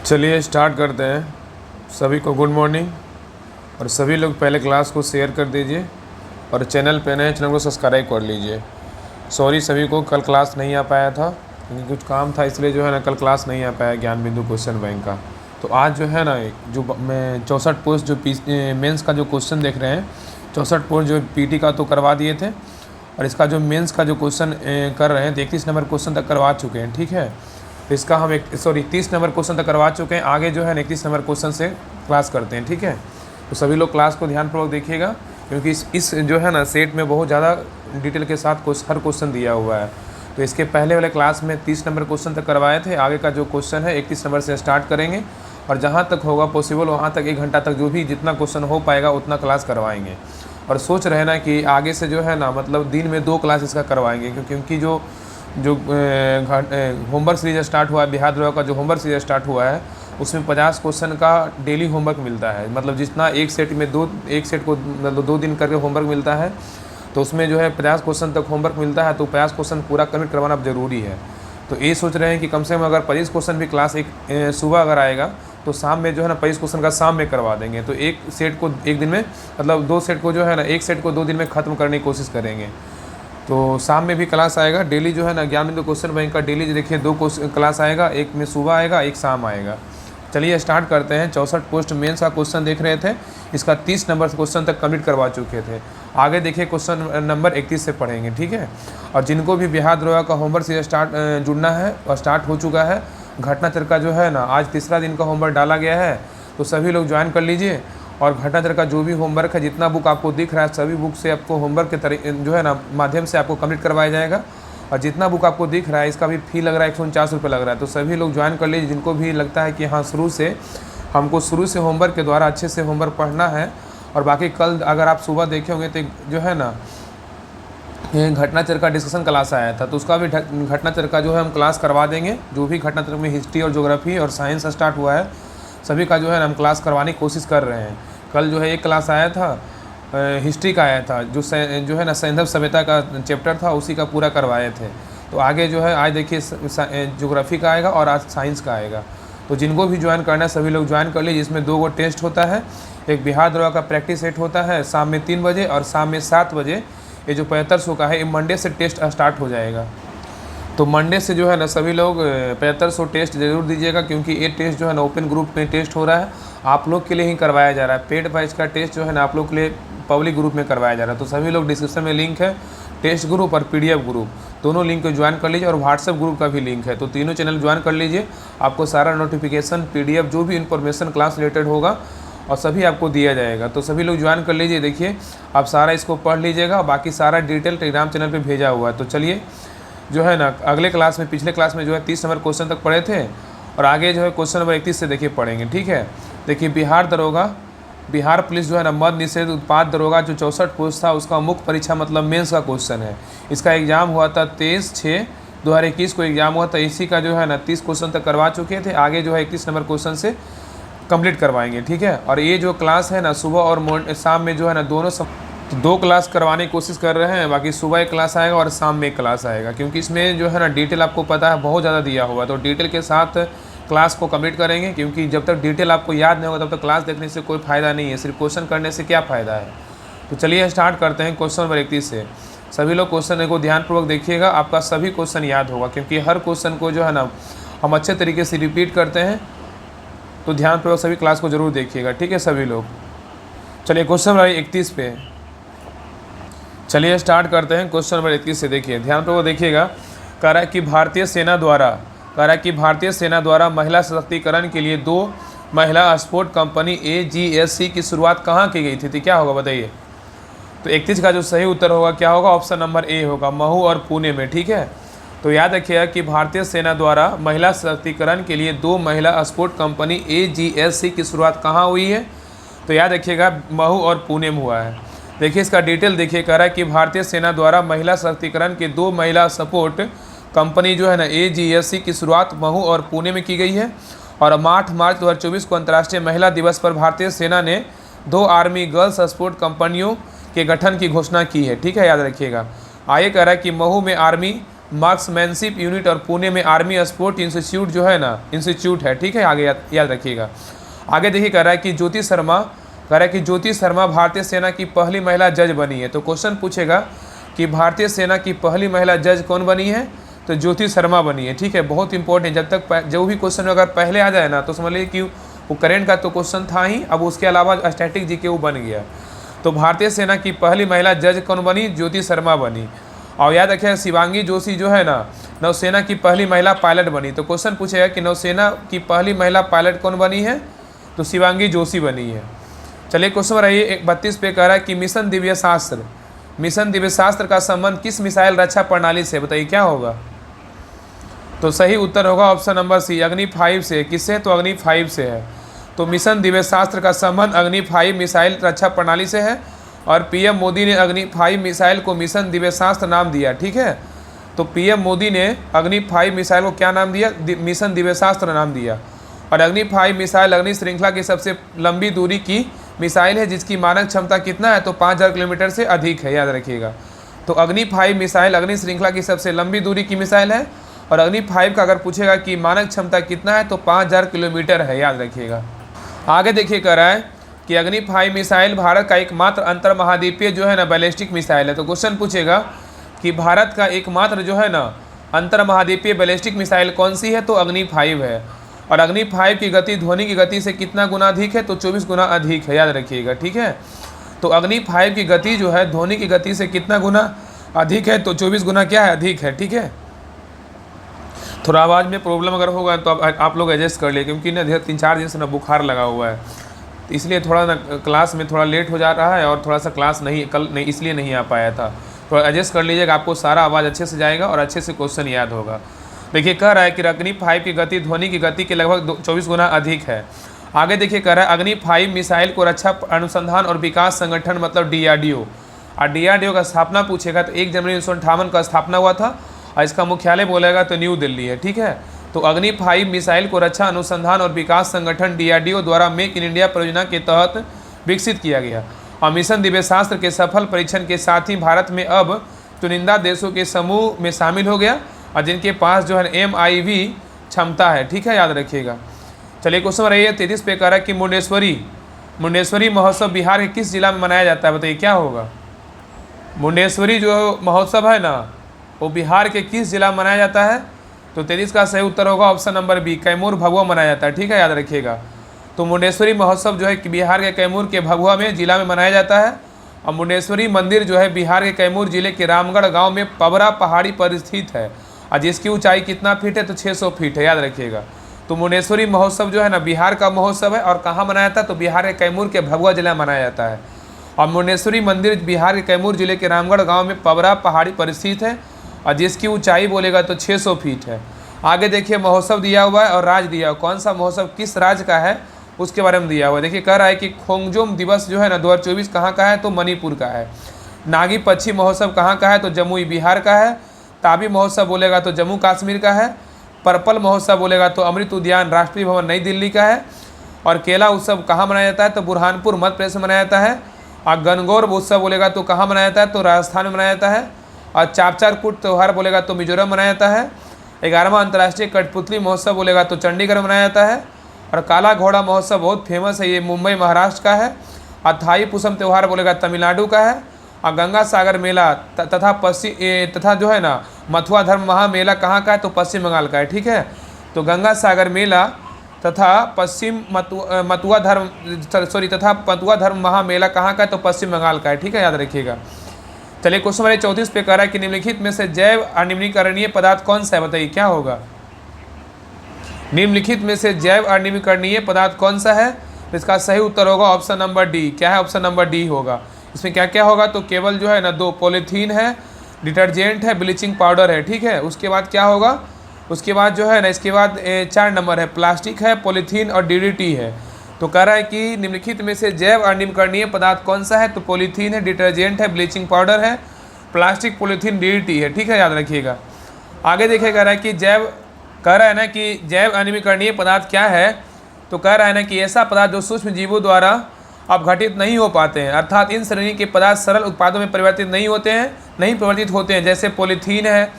चलिए स्टार्ट करते हैं। सभी को गुड मॉर्निंग। और सभी लोग पहले क्लास को शेयर कर दीजिए और चैनल पे नए चैनल को सब्सक्राइब कर लीजिए। सॉरी सभी को, कल क्लास नहीं आ पाया था क्योंकि कुछ काम था, इसलिए जो है ना कल क्लास नहीं आ पाया ज्ञान बिंदु क्वेश्चन बैंक का। तो आज जो है ना जो मैं 64 पोस्ट जो मेंस का जो क्वेश्चन देख रहे हैं, 64 पोस्ट जो पीटी का तो करवा दिए थे और इसका जो मेंस का जो क्वेश्चन कर रहे हैं तो 31 नंबर क्वेश्चन तक करवा चुके हैं। ठीक है, तो इसका हम 30 नंबर क्वेश्चन तक करवा चुके हैं। आगे जो है 31 नंबर क्वेश्चन से क्लास करते हैं। ठीक है, तो सभी लोग क्लास को ध्यानपूर्वक देखिएगा क्योंकि इस जो है ना सेट में बहुत ज़्यादा डिटेल के साथ हर क्वेश्चन दिया हुआ है। तो इसके पहले वाले क्लास में 30 नंबर क्वेश्चन तक करवाए थे। आगे का जो क्वेश्चन है 31 नंबर से स्टार्ट करेंगे और जहाँ तक होगा पॉसिबल वहाँ तक 1 घंटा तक जो भी जितना क्वेश्चन हो पाएगा उतना क्लास करवाएंगे। और सोच रहे ना कि आगे से जो है ना मतलब दिन में 2 क्लास इसका करवाएंगे क्योंकि जो होमवर्क सीरीज स्टार्ट हुआ है, बिहार द्रोह का जो होमवर्क सीरीज स्टार्ट हुआ है उसमें 50 क्वेश्चन का डेली होमवर्क मिलता है। मतलब जितना एक सेट को मतलब 2 दिन करके होमवर्क मिलता है तो उसमें जो है 50 क्वेश्चन तक होमवर्क मिलता है। तो 50 क्वेश्चन पूरा कंप्लीट करवाना ज़रूरी है। तो ये सोच रहे हैं कि कम से कम अगर 25 क्वेश्चन भी क्लास सुबह अगर आएगा तो शाम में जो है ना 25 क्वेश्चन का शाम में करवा देंगे। तो एक सेट को एक दिन में मतलब 2 सेट को जो है ना एक सेट को 2 दिन में ख़त्म करने की कोशिश करेंगे। तो शाम में भी क्लास आएगा डेली जो है ना ज्ञान बिंदु क्वेश्चन बैंक का डेली देखिए 2 क्लास आएगा, एक में सुबह आएगा, एक शाम आएगा। चलिए स्टार्ट करते हैं। 64 पोस्ट मेंस का क्वेश्चन देख रहे थे, इसका 30 नंबर क्वेश्चन तक कंप्लीट करवा चुके थे। आगे देखिए क्वेश्चन नंबर 31 से पढ़ेंगे। ठीक है, और जिनको भी बिहार द्रोह का होमवर्क से जुड़ना है और स्टार्ट हो चुका है, घटनाचक्र का जो है ना आज तीसरा दिन का होमवर्क डाला गया है तो सभी लोग ज्वाइन कर लीजिए। और घटनाचक्र का जो भी होमवर्क है, जितना बुक आपको दिख रहा है सभी बुक से आपको होमवर्क के जो है ना माध्यम से आपको कंप्लीट करवाया जाएगा। और जितना बुक आपको दिख रहा है इसका भी फ़ी लग रहा है 149 रुपये लग रहा है। तो सभी लोग ज्वाइन कर लीजिए जिनको भी लगता है कि हाँ हमको शुरू से होमवर्क के द्वारा अच्छे से होमवर्क पढ़ना है। और बाकी कल अगर आप सुबह देखे होंगे तो जो है ना घटनाचक्र का डिस्कशन क्लास आया था तो उसका भी घटनाचक्र का जो है हम क्लास करवा देंगे। जो भी घटनाचक्र में हिस्ट्री और ज्योग्राफी और साइंस स्टार्ट हुआ है सभी का जो है हम क्लास करवाने की कोशिश कर रहे हैं। कल जो है एक क्लास आया था हिस्ट्री का आया था, जो है ना सैंधव सभ्यता का चैप्टर था उसी का पूरा करवाए थे। तो आगे जो है आज देखिए ज्योग्राफी का आएगा और आज साइंस का आएगा। तो जिनको भी ज्वाइन करना है सभी लोग ज्वाइन कर लीजिए। जिसमें 2 गो टेस्ट होता है, एक बिहार द्रोह का प्रैक्टिस सेट होता है शाम में 3 बजे और शाम में 7 बजे। ये जो 7500 का है ये मंडे से टेस्ट स्टार्ट हो जाएगा। तो मंडे से जो है ना सभी लोग 7500 टेस्ट ज़रूर दीजिएगा क्योंकि ये टेस्ट जो है ना ओपन ग्रुप में टेस्ट हो रहा है, आप लोग के लिए ही करवाया जा रहा है। पेड बैच का टेस्ट जो है ना आप लोग के लिए पब्लिक ग्रुप में करवाया जा रहा है। तो सभी लोग डिस्क्रिप्शन में लिंक है, टेस्ट ग्रुप और PDF ग्रुप दोनों लिंक को ज्वाइन कर लीजिए और व्हाट्सएप ग्रुप का भी लिंक है। तो तीनों चैनल ज्वाइन कर लीजिए, आपको सारा नोटिफिकेशन PDF जो भी इन्फॉर्मेशन क्लास रिलेटेड होगा और सभी आपको दिया जाएगा। तो सभी लोग ज्वाइन कर लीजिए। देखिए आप सारा इसको पढ़ लीजिएगा, बाकी सारा डिटेल टेलीग्राम चैनल पर भेजा हुआ है। तो चलिए जो है ना अगले क्लास में पिछले क्लास में जो है 30 नंबर क्वेश्चन तक पढ़े थे और आगे जो है क्वेश्चन नंबर 31 से देखिए पढ़ेंगे। ठीक है, देखिए बिहार पुलिस जो है ना मद्य निषेध उत्पाद दरोगा जो 64 पोस्ट था उसका मुख्य परीक्षा मतलब मेंस का क्वेश्चन है। इसका एग्जाम हुआ था 23/6/2021 को एग्जाम हुआ था। इसी का जो है ना 30 क्वेश्चन तक करवा चुके थे। आगे जो है 31 नंबर क्वेश्चन से कंप्लीट करवाएंगे। ठीक है, और ये जो क्लास है ना सुबह और शाम में जो है ना दोनों 2 क्लास करवाने की कोशिश कर रहे हैं। बाकी सुबह एक क्लास आएगा और शाम में एक क्लास आएगा क्योंकि इसमें जो है ना डिटेल आपको पता है बहुत ज़्यादा दिया हुआ। तो डिटेल के साथ क्लास को कंप्लीट करेंगे क्योंकि जब तक डिटेल आपको याद नहीं होगा तब तक क्लास देखने से कोई फ़ायदा नहीं है, सिर्फ क्वेश्चन करने से क्या फ़ायदा है। तो चलिए स्टार्ट करते हैं क्वेश्चन नंबर 31 से। सभी लोग क्वेश्चन को ध्यानपूर्वक देखिएगा, आपका सभी क्वेश्चन याद होगा क्योंकि हर क्वेश्चन को जो है ना हम अच्छे तरीके से रिपीट करते हैं। तो ध्यानपूर्वक सभी क्लास को ज़रूर देखिएगा। ठीक है सभी लोग, चलिए क्वेश्चन नंबर 31 पे चलिए स्टार्ट करते हैं। क्वेश्चन नंबर 31 से देखिए ध्यानपूर्वक देखिएगा। कह रहा है कि भारतीय सेना द्वारा महिला सशक्तिकरण के लिए 2 महिला स्पोर्ट कंपनी AGSC की शुरुआत कहाँ की गई थी? तो क्या होगा बताइए। तो 31 का जो सही उत्तर होगा क्या होगा? ऑप्शन नंबर A होगा, महू और पुणे में। ठीक है, तो याद रखिएगा कि भारतीय सेना द्वारा महिला सशक्तिकरण के लिए 2 महिला स्पोर्ट कंपनी AGSC की शुरुआत कहाँ हुई है? तो याद रखिएगा महू और पुणे में हुआ है। देखिए इसका डिटेल देखिए, कह रहा है कि भारतीय सेना द्वारा महिला सशक्तिकरण के 2 महिला सपोर्ट कंपनी जो है ना AGSC की शुरुआत महू और पुणे में की गई है। और 8 मार्च 2024 को अंतर्राष्ट्रीय महिला दिवस पर भारतीय सेना ने 2 आर्मी गर्ल्स स्पोर्ट कंपनियों के गठन की घोषणा की है। ठीक है, याद रखिएगा। आगे कह रहा है कि महू में आर्मी मार्क्समैनशिप यूनिट और पुणे में आर्मी स्पोर्ट इंस्टीट्यूट जो है ना, इंस्टीट्यूट है, ठीक है, आगे याद रखिएगा। आगे देखिए कह रहा है कि ज्योति शर्मा भारतीय सेना की पहली महिला जज बनी है। तो क्वेश्चन पूछेगा कि भारतीय सेना की पहली महिला जज कौन बनी है, तो ज्योति शर्मा बनी है, ठीक है, बहुत इंपॉर्टेंट। जब तक जो भी क्वेश्चन अगर पहले आ जाए ना तो समझ लीजिए कि वो करेंट का तो क्वेश्चन था ही, अब उसके अलावा स्टैटिक जीके वो बन गया। तो भारतीय सेना की पहली महिला जज कौन बनी, ज्योति शर्मा बनी। और याद रखिए शिवांगी जोशी जो है ना, नौसेना की पहली महिला पायलट बनी। तो क्वेश्चन पूछेगा कि नौसेना की पहली महिला पायलट कौन बनी है, तो शिवांगी जोशी बनी है। चलिए क्वेश्चन रहिए 32 पे कह रहा है कि मिशन दिव्य शास्त्र का संबंध किस मिसाइल रक्षा प्रणाली से, बताइए क्या होगा। तो सही उत्तर होगा ऑप्शन नंबर सी, अग्नि 5 से। किससे, तो अग्नि 5 से है। तो मिशन दिव्य शास्त्र का संबंध अग्नि 5 मिसाइल रक्षा प्रणाली से है और पीएम मोदी ने अग्नि 5 मिसाइल को मिशन दिव्य शास्त्र नाम दिया, ठीक है। तो पीएम मोदी ने अग्नि 5 मिसाइल को क्या नाम दिया, मिशन दिव्य शास्त्र नाम दिया। और अग्नि 5 मिसाइल अग्नि श्रृंखला की सबसे लंबी दूरी की मिसाइल है जिसकी मानक क्षमता कितना है, तो 5000 किलोमीटर से अधिक है, याद रखिएगा। तो अग्नि 5 मिसाइल अग्नि श्रृंखला की सबसे लंबी दूरी की मिसाइल है और अग्नि 5 का अगर पूछेगा कि मानक क्षमता कितना है, तो 5000 किलोमीटर है, याद रखिएगा। आगे देखिए कह रहा है कि अग्नि 5 मिसाइल भारत का एकमात्र अंतर महाद्वीपीय जो है ना बैलिस्टिक मिसाइल है। तो क्वेश्चन पूछेगा कि भारत का एकमात्र जो है ना अंतर महाद्वीपीय बैलिस्टिक मिसाइल कौन सी है, तो अग्नि 5 है। और अग्नि 5 की गति ध्वनि की गति से कितना गुना अधिक है, तो 24 गुना अधिक है, याद रखिएगा, ठीक है। तो अग्नि 5 की गति जो है ध्वनि की गति से कितना गुना अधिक है, तो 24 गुना क्या है, अधिक है, ठीक है। थोड़ा आवाज़ में प्रॉब्लम अगर होगा तो आप लोग एडजस्ट कर लिए, क्योंकि ना 3-4 दिन से ना बुखार लगा हुआ है, इसलिए थोड़ा ना क्लास में थोड़ा लेट हो जा रहा है और थोड़ा सा क्लास कल नहीं इसलिए नहीं आ पाया था। थोड़ा एडजस्ट कर लीजिएगा, आपको सारा आवाज़ अच्छे से जाएगा और अच्छे से क्वेश्चन याद होगा। देखिए कह रहा है कि अग्नि 5 की गति ध्वनि की गति के लगभग 24 गुना अधिक है। आगे देखिए कह रहा है अग्नि 5 मिसाइल को रक्षा अनुसंधान और विकास संगठन मतलब डीआरडीओ, और डीआरडीओ का स्थापना पूछेगा तो 1 जनवरी 1958 का स्थापना हुआ था और इसका मुख्यालय बोलेगा तो न्यू दिल्ली है, ठीक है। तो अग्नि 5 मिसाइल को रक्षा अनुसंधान और विकास संगठन डीआरडीओ द्वारा मेक इन इंडिया परियोजना के तहत विकसित किया गया और मिशन दिव्य शास्त्र के सफल परीक्षण के साथ ही भारत में अब चुनिंदा देशों के समूह में शामिल हो गया और जिनके पास जो है MIV क्षमता है, ठीक है, याद रखिएगा। चलिए क्वेश्चन रहिए 33 पे कह रहा है कि मुंडेश्वरी महोत्सव बिहार के किस जिला में मनाया जाता है, बताइए क्या होगा। मुंडेश्वरी जो महोत्सव है ना वो बिहार के किस जिला में मनाया जाता है, तो 33 का सही उत्तर होगा option number B, Kaimur Bhabhua मनाया जाता है, ठीक है, याद रखिएगा। तो मुंडेश्वरी महोत्सव जो है कि बिहार के कैमूर के भभुआ में जिला में मनाया जाता है और मुंडेश्वरी मंदिर जो है बिहार के कैमूर जिले के रामगढ़ गाँव में पबरा पहाड़ी पर स्थित है और जिसकी ऊंचाई कितना फीट है, तो 600 फीट है, याद रखिएगा। तो मुंडेश्वरी महोत्सव जो है ना बिहार का महोत्सव है और कहाँ मनाया जाता है, तो बिहार के कैमूर के भभुआ जिला में मनाया जाता है। और मुंडेश्वरी मंदिर बिहार के कैमूर जिले के रामगढ़ गांव में पबरा पहाड़ी पर स्थित है और जिसकी ऊंचाई बोलेगा तो 600 फीट है। आगे देखिए महोत्सव दिया हुआ है और राज्य दिया हुआ, कौन सा महोत्सव किस राज्य का है उसके बारे में दिया हुआ है। देखिए कह रहा है कि खोंगजोम दिवस जो है ना 2024 कहाँ का है, तो मणिपुर का है। नागी पक्षी महोत्सव कहाँ का है, तो जमुई बिहार का है। ताबी महोत्सव बोलेगा तो जम्मू कश्मीर का है। पर्पल महोत्सव बोलेगा तो अमृत उद्यान राष्ट्रीय भवन नई दिल्ली का है। और केला उत्सव कहाँ मनाया जाता है, तो बुरहानपुर मध्य प्रदेश में मनाया जाता है। और गणगौर उत्सव बोलेगा तो कहाँ मनाया जाता है, तो राजस्थान में मनाया जाता है। और चापचारकूट त्यौहार बोलेगा तो मिजोरम मनाया जाता है। 11वां अंतर्राष्ट्रीय कठपुतली महोत्सव बोलेगा तो चंडीगढ़ में मनाया जाता है। और काला घोड़ा महोत्सव बहुत फेमस है, ये मुंबई महाराष्ट्र का है। और थाई पुसम त्यौहार बोलेगा तमिलनाडु का है। और गंगा सागर मेला तथा जो है ना मथुआ धर्म महामेला कहाँ का है, तो पश्चिम बंगाल का है, ठीक है। तो गंगा सागर मेला तथा मथुआ धर्म महामेला कहाँ का है, तो पश्चिम बंगाल का है, ठीक है, याद रखिएगा। चलिए क्वेश्चन नंबर 34 पे कह रहा है कि निम्नलिखित में से जैव अनिम्नीकरणीय पदार्थ कौन सा है, बताइए क्या होगा। निम्नलिखित में से जैव अनिम्नीकरणीय पदार्थ कौन सा है, तो इसका सही उत्तर होगा ऑप्शन नंबर डी। क्या है, ऑप्शन नंबर डी होगा। इसमें क्या क्या होगा, तो केवल जो है ना 2 पॉलीथीन है, डिटर्जेंट है, ब्लीचिंग पाउडर है, ठीक है। उसके बाद क्या होगा, उसके बाद जो है ना इसके बाद 4 नंबर है प्लास्टिक है, पॉलीथीन और DDT है। तो कह रहा है कि निम्नलिखित में से जैव अनिम्नीकरणीय पदार्थ कौन सा है, तो पॉलीथीन है, डिटर्जेंट है, ब्लीचिंग पाउडर है, प्लास्टिक, पॉलीथीन, DDT है, ठीक है, याद रखिएगा। आगे देखिए कह रहा है कि जैव अनिम्नीकरणीय पदार्थ क्या है, तो कह रहा है ना कि ऐसा पदार्थ जो सूक्ष्म जीवों द्वारा अपघटित नहीं हो पाते हैं, अर्थात इन श्रेणी के पदार्थ सरल उत्पादों में परिवर्तित नहीं परिवर्तित होते हैं, जैसे पॉलीथीन है,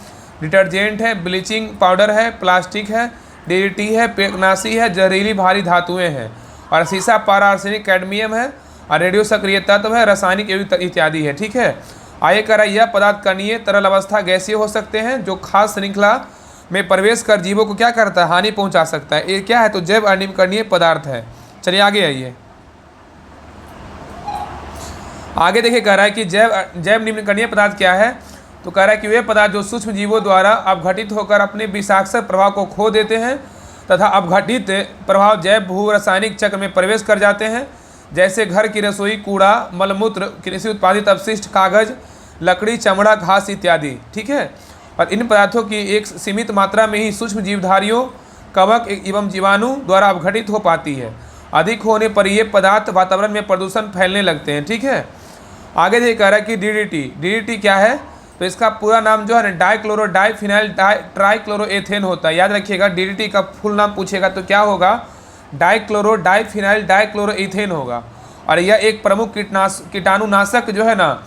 डिटर्जेंट है, ब्लीचिंग पाउडर है, प्लास्टिक है, डीडीटी है, पेकनाशी है, जहरीली भारी धातुएं हैं, और सीसा, पारा, आर्सेनिक, कैडमियम है, और रेडियो सक्रिय तत्व है, रासायनिक इत्यादि है। ठीक है, आगे कह रहा है यह पदार्थ कणीय, तरल अवस्था, गैसीय हो सकते हैं जो खास श्रृंखला में प्रवेश कर जीवों को क्या करता है, हानि पहुंचा सकता है। ये क्या है, तो जैव अनिर्वचनीय पदार्थ है। चलिए आगे आइए, आगे देखिए कह रहा है कि जैव निम्नकणीय पदार्थ क्या है, तो कह रहा है कि वे पदार्थ जो सूक्ष्म जीवों द्वारा अपघटित होकर अपने विषाक्त प्रभाव को खो देते हैं तथा अपघटित प्रभाव जैव भू रासायनिक चक्र में प्रवेश कर जाते हैं, जैसे घर की रसोई, कूड़ा, मलमूत्र, कृषि उत्पादित अपशिष्ट, कागज, लकड़ी, चमड़ा, घास इत्यादि। ठीक है, और इन पदार्थों की एक सीमित मात्रा में ही सूक्ष्म जीवधारियों, कवक एवं जीवाणु द्वारा अपघटित हो पाती है। अधिक होने पर ये पदार्थ वातावरण में प्रदूषण फैलने लगते हैं। ठीक है, आगे ये कह रहा है कि डीडीटी क्या है, तो इसका पूरा नाम जो है ना डाइक्लोरो डाइफिनाइल ट्राइक्लोरोएथेन होता है। याद रखिएगा, डीडीटी का फुल नाम पूछेगा तो क्या होगा, डाइक्लोरो डाइफिनाइल डाइक्लोरोएथेन होगा। और यह एक प्रमुख कीटाणुनाशक जो है ना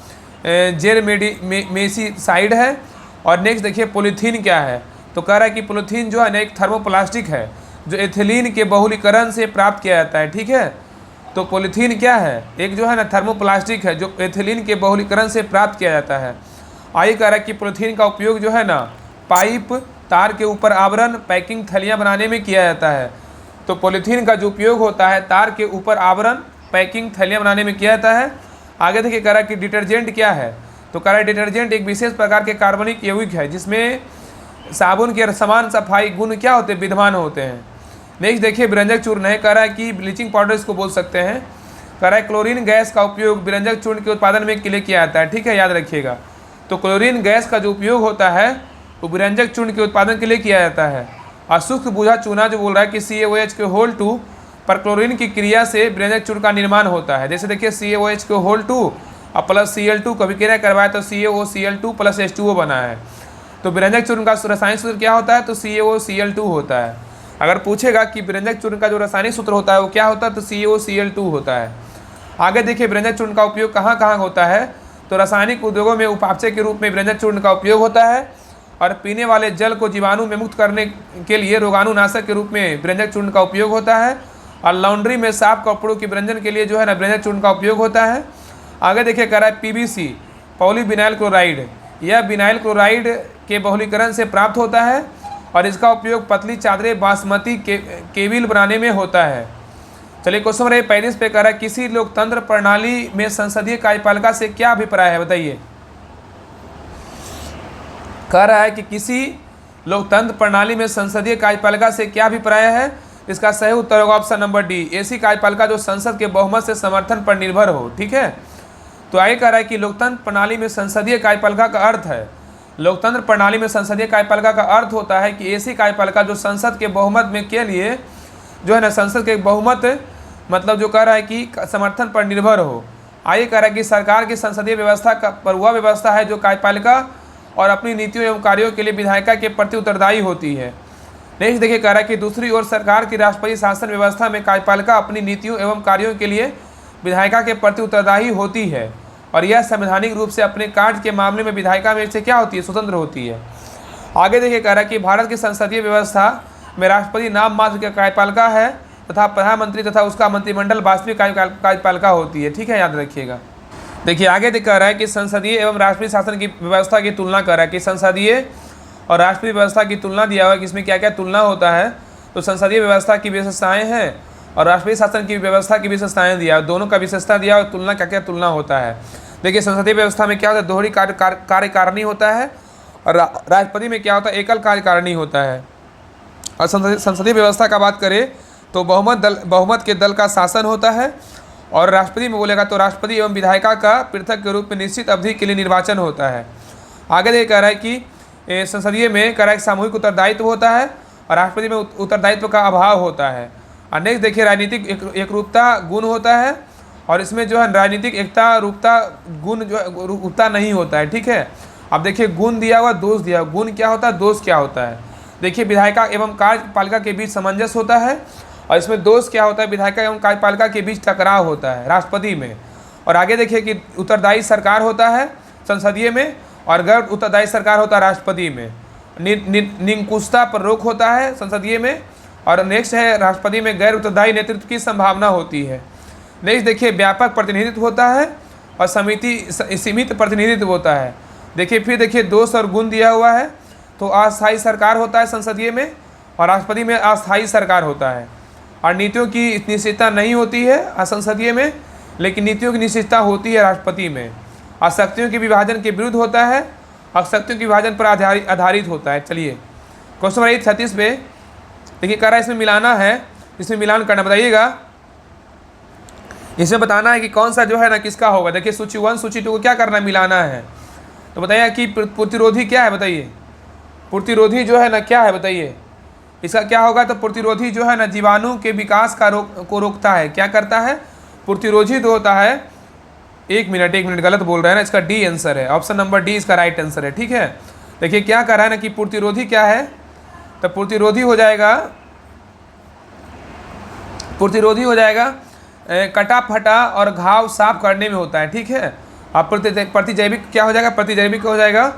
जेरमेसिसाइड है। और नेक्स्ट देखिए पॉलीथीन क्या है, तो कह रहा है कि पॉलीथीन जो है ना एक थर्मोप्लास्टिक है जो एथिलीन के बहुलीकरण से प्राप्त किया जाता है। ठीक है, तो पॉलीथीन क्या है, एक जो है ना थर्मोप्लास्टिक है जो एथिलीन के बहुलीकरण से प्राप्त किया जाता है। आगे कह रहा है कि पॉलीथीन का उपयोग जो है ना पाइप, तार के ऊपर आवरण, पैकिंग थैलियाँ बनाने में किया जाता है। तो पॉलीथीन का जो उपयोग होता है तार के ऊपर आवरण, पैकिंग थैलियाँ बनाने में किया जाता है। आगे देखिए कह रहा है कि डिटर्जेंट क्या है, तो कह रहा है डिटर्जेंट एक विशेष प्रकार के कार्बनिक यौगिक है जिसमें साबुन के समान सफाई गुण क्या होते हैं, विद्यमान होते हैं। नेक्स्ट देखिए विरंजक चूर्ण है, कह रहा है कि ब्लीचिंग पाउडर इसको बोल सकते हैं। कह रहा है क्लोरीन गैस का उपयोग विरंजक चूर्ण के उत्पादन में के लिए किया जाता है। ठीक है, याद रखिएगा, तो क्लोरीन गैस का जो उपयोग होता है वो विरंजक चूर्ण के उत्पादन के लिए किया जाता है। और शुष्क बुझा चूना जो बोल रहा है कि CaOH पर क्लोरीन की क्रिया से विरंजक चूर्ण का निर्माण होता है। जैसे देखिए CaOH और प्लस Cl2 को अभिक्रिया करवाया तो CaOCl2 प्लस H2O बना है। तो विरंजक चूर्ण का रासायनिक सूत्र क्या होता है, तो CaOCl2 होता है। अगर पूछेगा कि विरंजक चूर्ण का जो रासायनिक सूत्र होता है वो क्या होता है, तो CaOCl2 होता है। आगे देखिए विरंजक चूर्ण का उपयोग कहाँ कहाँ होता है, तो रासायनिक उद्योगों में उपापचय के रूप में विरंजक चूर्ण का उपयोग होता है। और पीने वाले जल को जीवाणु में मुक्त करने के लिए रोगाणुनाशक के रूप में विरंजक चूर्ण का उपयोग होता है। और लॉन्ड्री में साफ कपड़ों की विरंजन के लिए जो है ना विरंजक चूर्ण का उपयोग होता है। आगे देखिए कह रहा है PVC पॉलीविनाइल क्लोराइड, यह विनाइल क्लोराइड के बहुलीकरण से प्राप्त होता है और इसका उपयोग पतली चादरें, बासमती केबिल बनाने में होता है। चलिए क्वेश्चन नंबर 35 पे कह रहा है किसी लोकतंत्र प्रणाली में संसदीय कार्यपालिका से क्या अभिप्राय है, बताइए। कह रहा है कि किसी लोकतंत्र प्रणाली में संसदीय कार्यपालिका से क्या अभिप्राय है, इसका सही उत्तर होगा ऑप्शन नंबर डी, ऐसी कार्यपालिका जो संसद के बहुमत से समर्थन पर निर्भर हो। ठीक है, तो आगे कह रहा है कि लोकतंत्र प्रणाली में संसदीय कार्यपालिका का अर्थ है, लोकतंत्र प्रणाली में संसदीय कार्यपालिका का अर्थ होता है कि ऐसी कार्यपालिका जो संसद के बहुमत में के लिए जो है ना संसद के बहुमत मतलब जो कह रहा है कि समर्थन पर निर्भर हो। आगे कह रहा है कि सरकार की संसदीय व्यवस्था का पर वह व्यवस्था है जो कार्यपालिका और अपनी नीतियों एवं कार्यों के लिए विधायिका के प्रति उत्तरदायी होती है। नेक्स्ट देखिए कह रहा है कि दूसरी ओर सरकार की राष्ट्रपति शासन व्यवस्था में कार्यपालिका अपनी नीतियों एवं कार्यों के लिए विधायिका के प्रति उत्तरदायी होती है और यह संवैधानिक रूप से अपने कार्य के मामले में विधायिका में से क्या होती है, स्वतंत्र होती है। आगे देखिए कह रहा है कि भारत की संसदीय व्यवस्था में राष्ट्रपति नाम मात्र का कार्यपालिका है तथा प्रधानमंत्री तथा उसका मंत्रिमंडल वास्तविक कार्यपालिका होती है। ठीक है, याद रखिएगा। देखिए आगे कह रहा है कि संसदीय एवं राष्ट्रीय शासन की व्यवस्था की तुलना कर रहा है कि संसदीय और राष्ट्रीय व्यवस्था की तुलना दिया हुआ है कि इसमें क्या क्या तुलना होता है। तो संसदीय व्यवस्था की विशेषताएं हैं और राष्ट्रीय शासन की व्यवस्था की विशेषताएं दिया, दोनों का विशेषता दिया और तुलना क्या क्या तुलना होता है। देखिए संसदीय व्यवस्था में क्या होता है, दोहरी कार्यकारिणी होता है और राष्ट्रपति में क्या होता है, एकल कार्यकारिणी होता है। और संसदीय व्यवस्था का बात करें तो बहुमत के दल का शासन होता है और राष्ट्रपति में बोलेगा तो राष्ट्रपति एवं विधायिका का पृथक के रूप में निश्चित अवधि के लिए निर्वाचन होता है। आगे देखिए कह रहा है कि संसदीय में कह रहा है सामूहिक उत्तरदायित्व होता है और राष्ट्रपति में उत्तरदायित्व का अभाव होता है। और नेक्स्ट देखिए राजनीतिक एकरूपता गुण होता है और इसमें जो है राजनीतिक एकता रूपता गुण जो है रूपता नहीं होता है। ठीक है, अब देखिए गुण दिया हुआ, दोष दिया हुआ, गुण क्या होता है, दोष क्या होता है। देखिए विधायिका एवं कार्यपालिका के बीच सामंजस्य होता है और इसमें दोष क्या होता है, विधायिका एवं कार्यपालिका के बीच टकराव होता है राष्ट्रपति में। और आगे देखिए कि उत्तरदायी सरकार होता है संसदीय में और गैर उत्तरदायी सरकार होता है राष्ट्रपति में। निरंकुशता पर रोक होता है संसदीय में। और नेक्स्ट है राष्ट्रपति में गैर उत्तरदायी नेतृत्व की संभावना होती है। नेक्स्ट देखिए व्यापक प्रतिनिधित्व होता है और सीमित प्रतिनिधित्व होता है। देखिए फिर देखिए दोष और गुण दिया हुआ है। तो अस्थायी सरकार होता है संसदीय में और राष्ट्रपति में अस्थायी सरकार होता है। और नीतियों की निश्चितता नहीं होती है असंसदीय में, लेकिन नीतियों की निश्चितता होती है राष्ट्रपति में। और शक्तियों के विभाजन के विरुद्ध होता है और शक्तियों के विभाजन पर आधारित होता है। चलिए क्वेश्चन नंबर 36 पे देखिए कह रहा है इसमें मिलाना है, इसमें मिलान करना बताइएगा। इसमें बताना है कि कौन सा जो है ना किसका होगा। देखिए सूची 1 सूची 2 को क्या करना है, मिलाना है। तो बताइए कि प्रतिरोधी क्या है, बताइए प्रतिरोधी जो है ना क्या है बताइए, इसका क्या होगा। तो प्रतिरोधी जो है ना जीवाणु के विकास को रोकता है। क्या करता है प्रतिरोधी तो होता है, एक मिनट गलत बोल रहे हैं ना, इसका डी आंसर है, ऑप्शन नंबर डी इसका राइट आंसर है। ठीक है देखिए क्या कर रहा है ना कि प्रतिरोधी क्या है, तो प्रतिरोधी हो जाएगा कटा फटा और घाव साफ करने में होता है। ठीक है और प्रतिजैविक क्या हो जाएगा, प्रतिजैविक हो जाएगा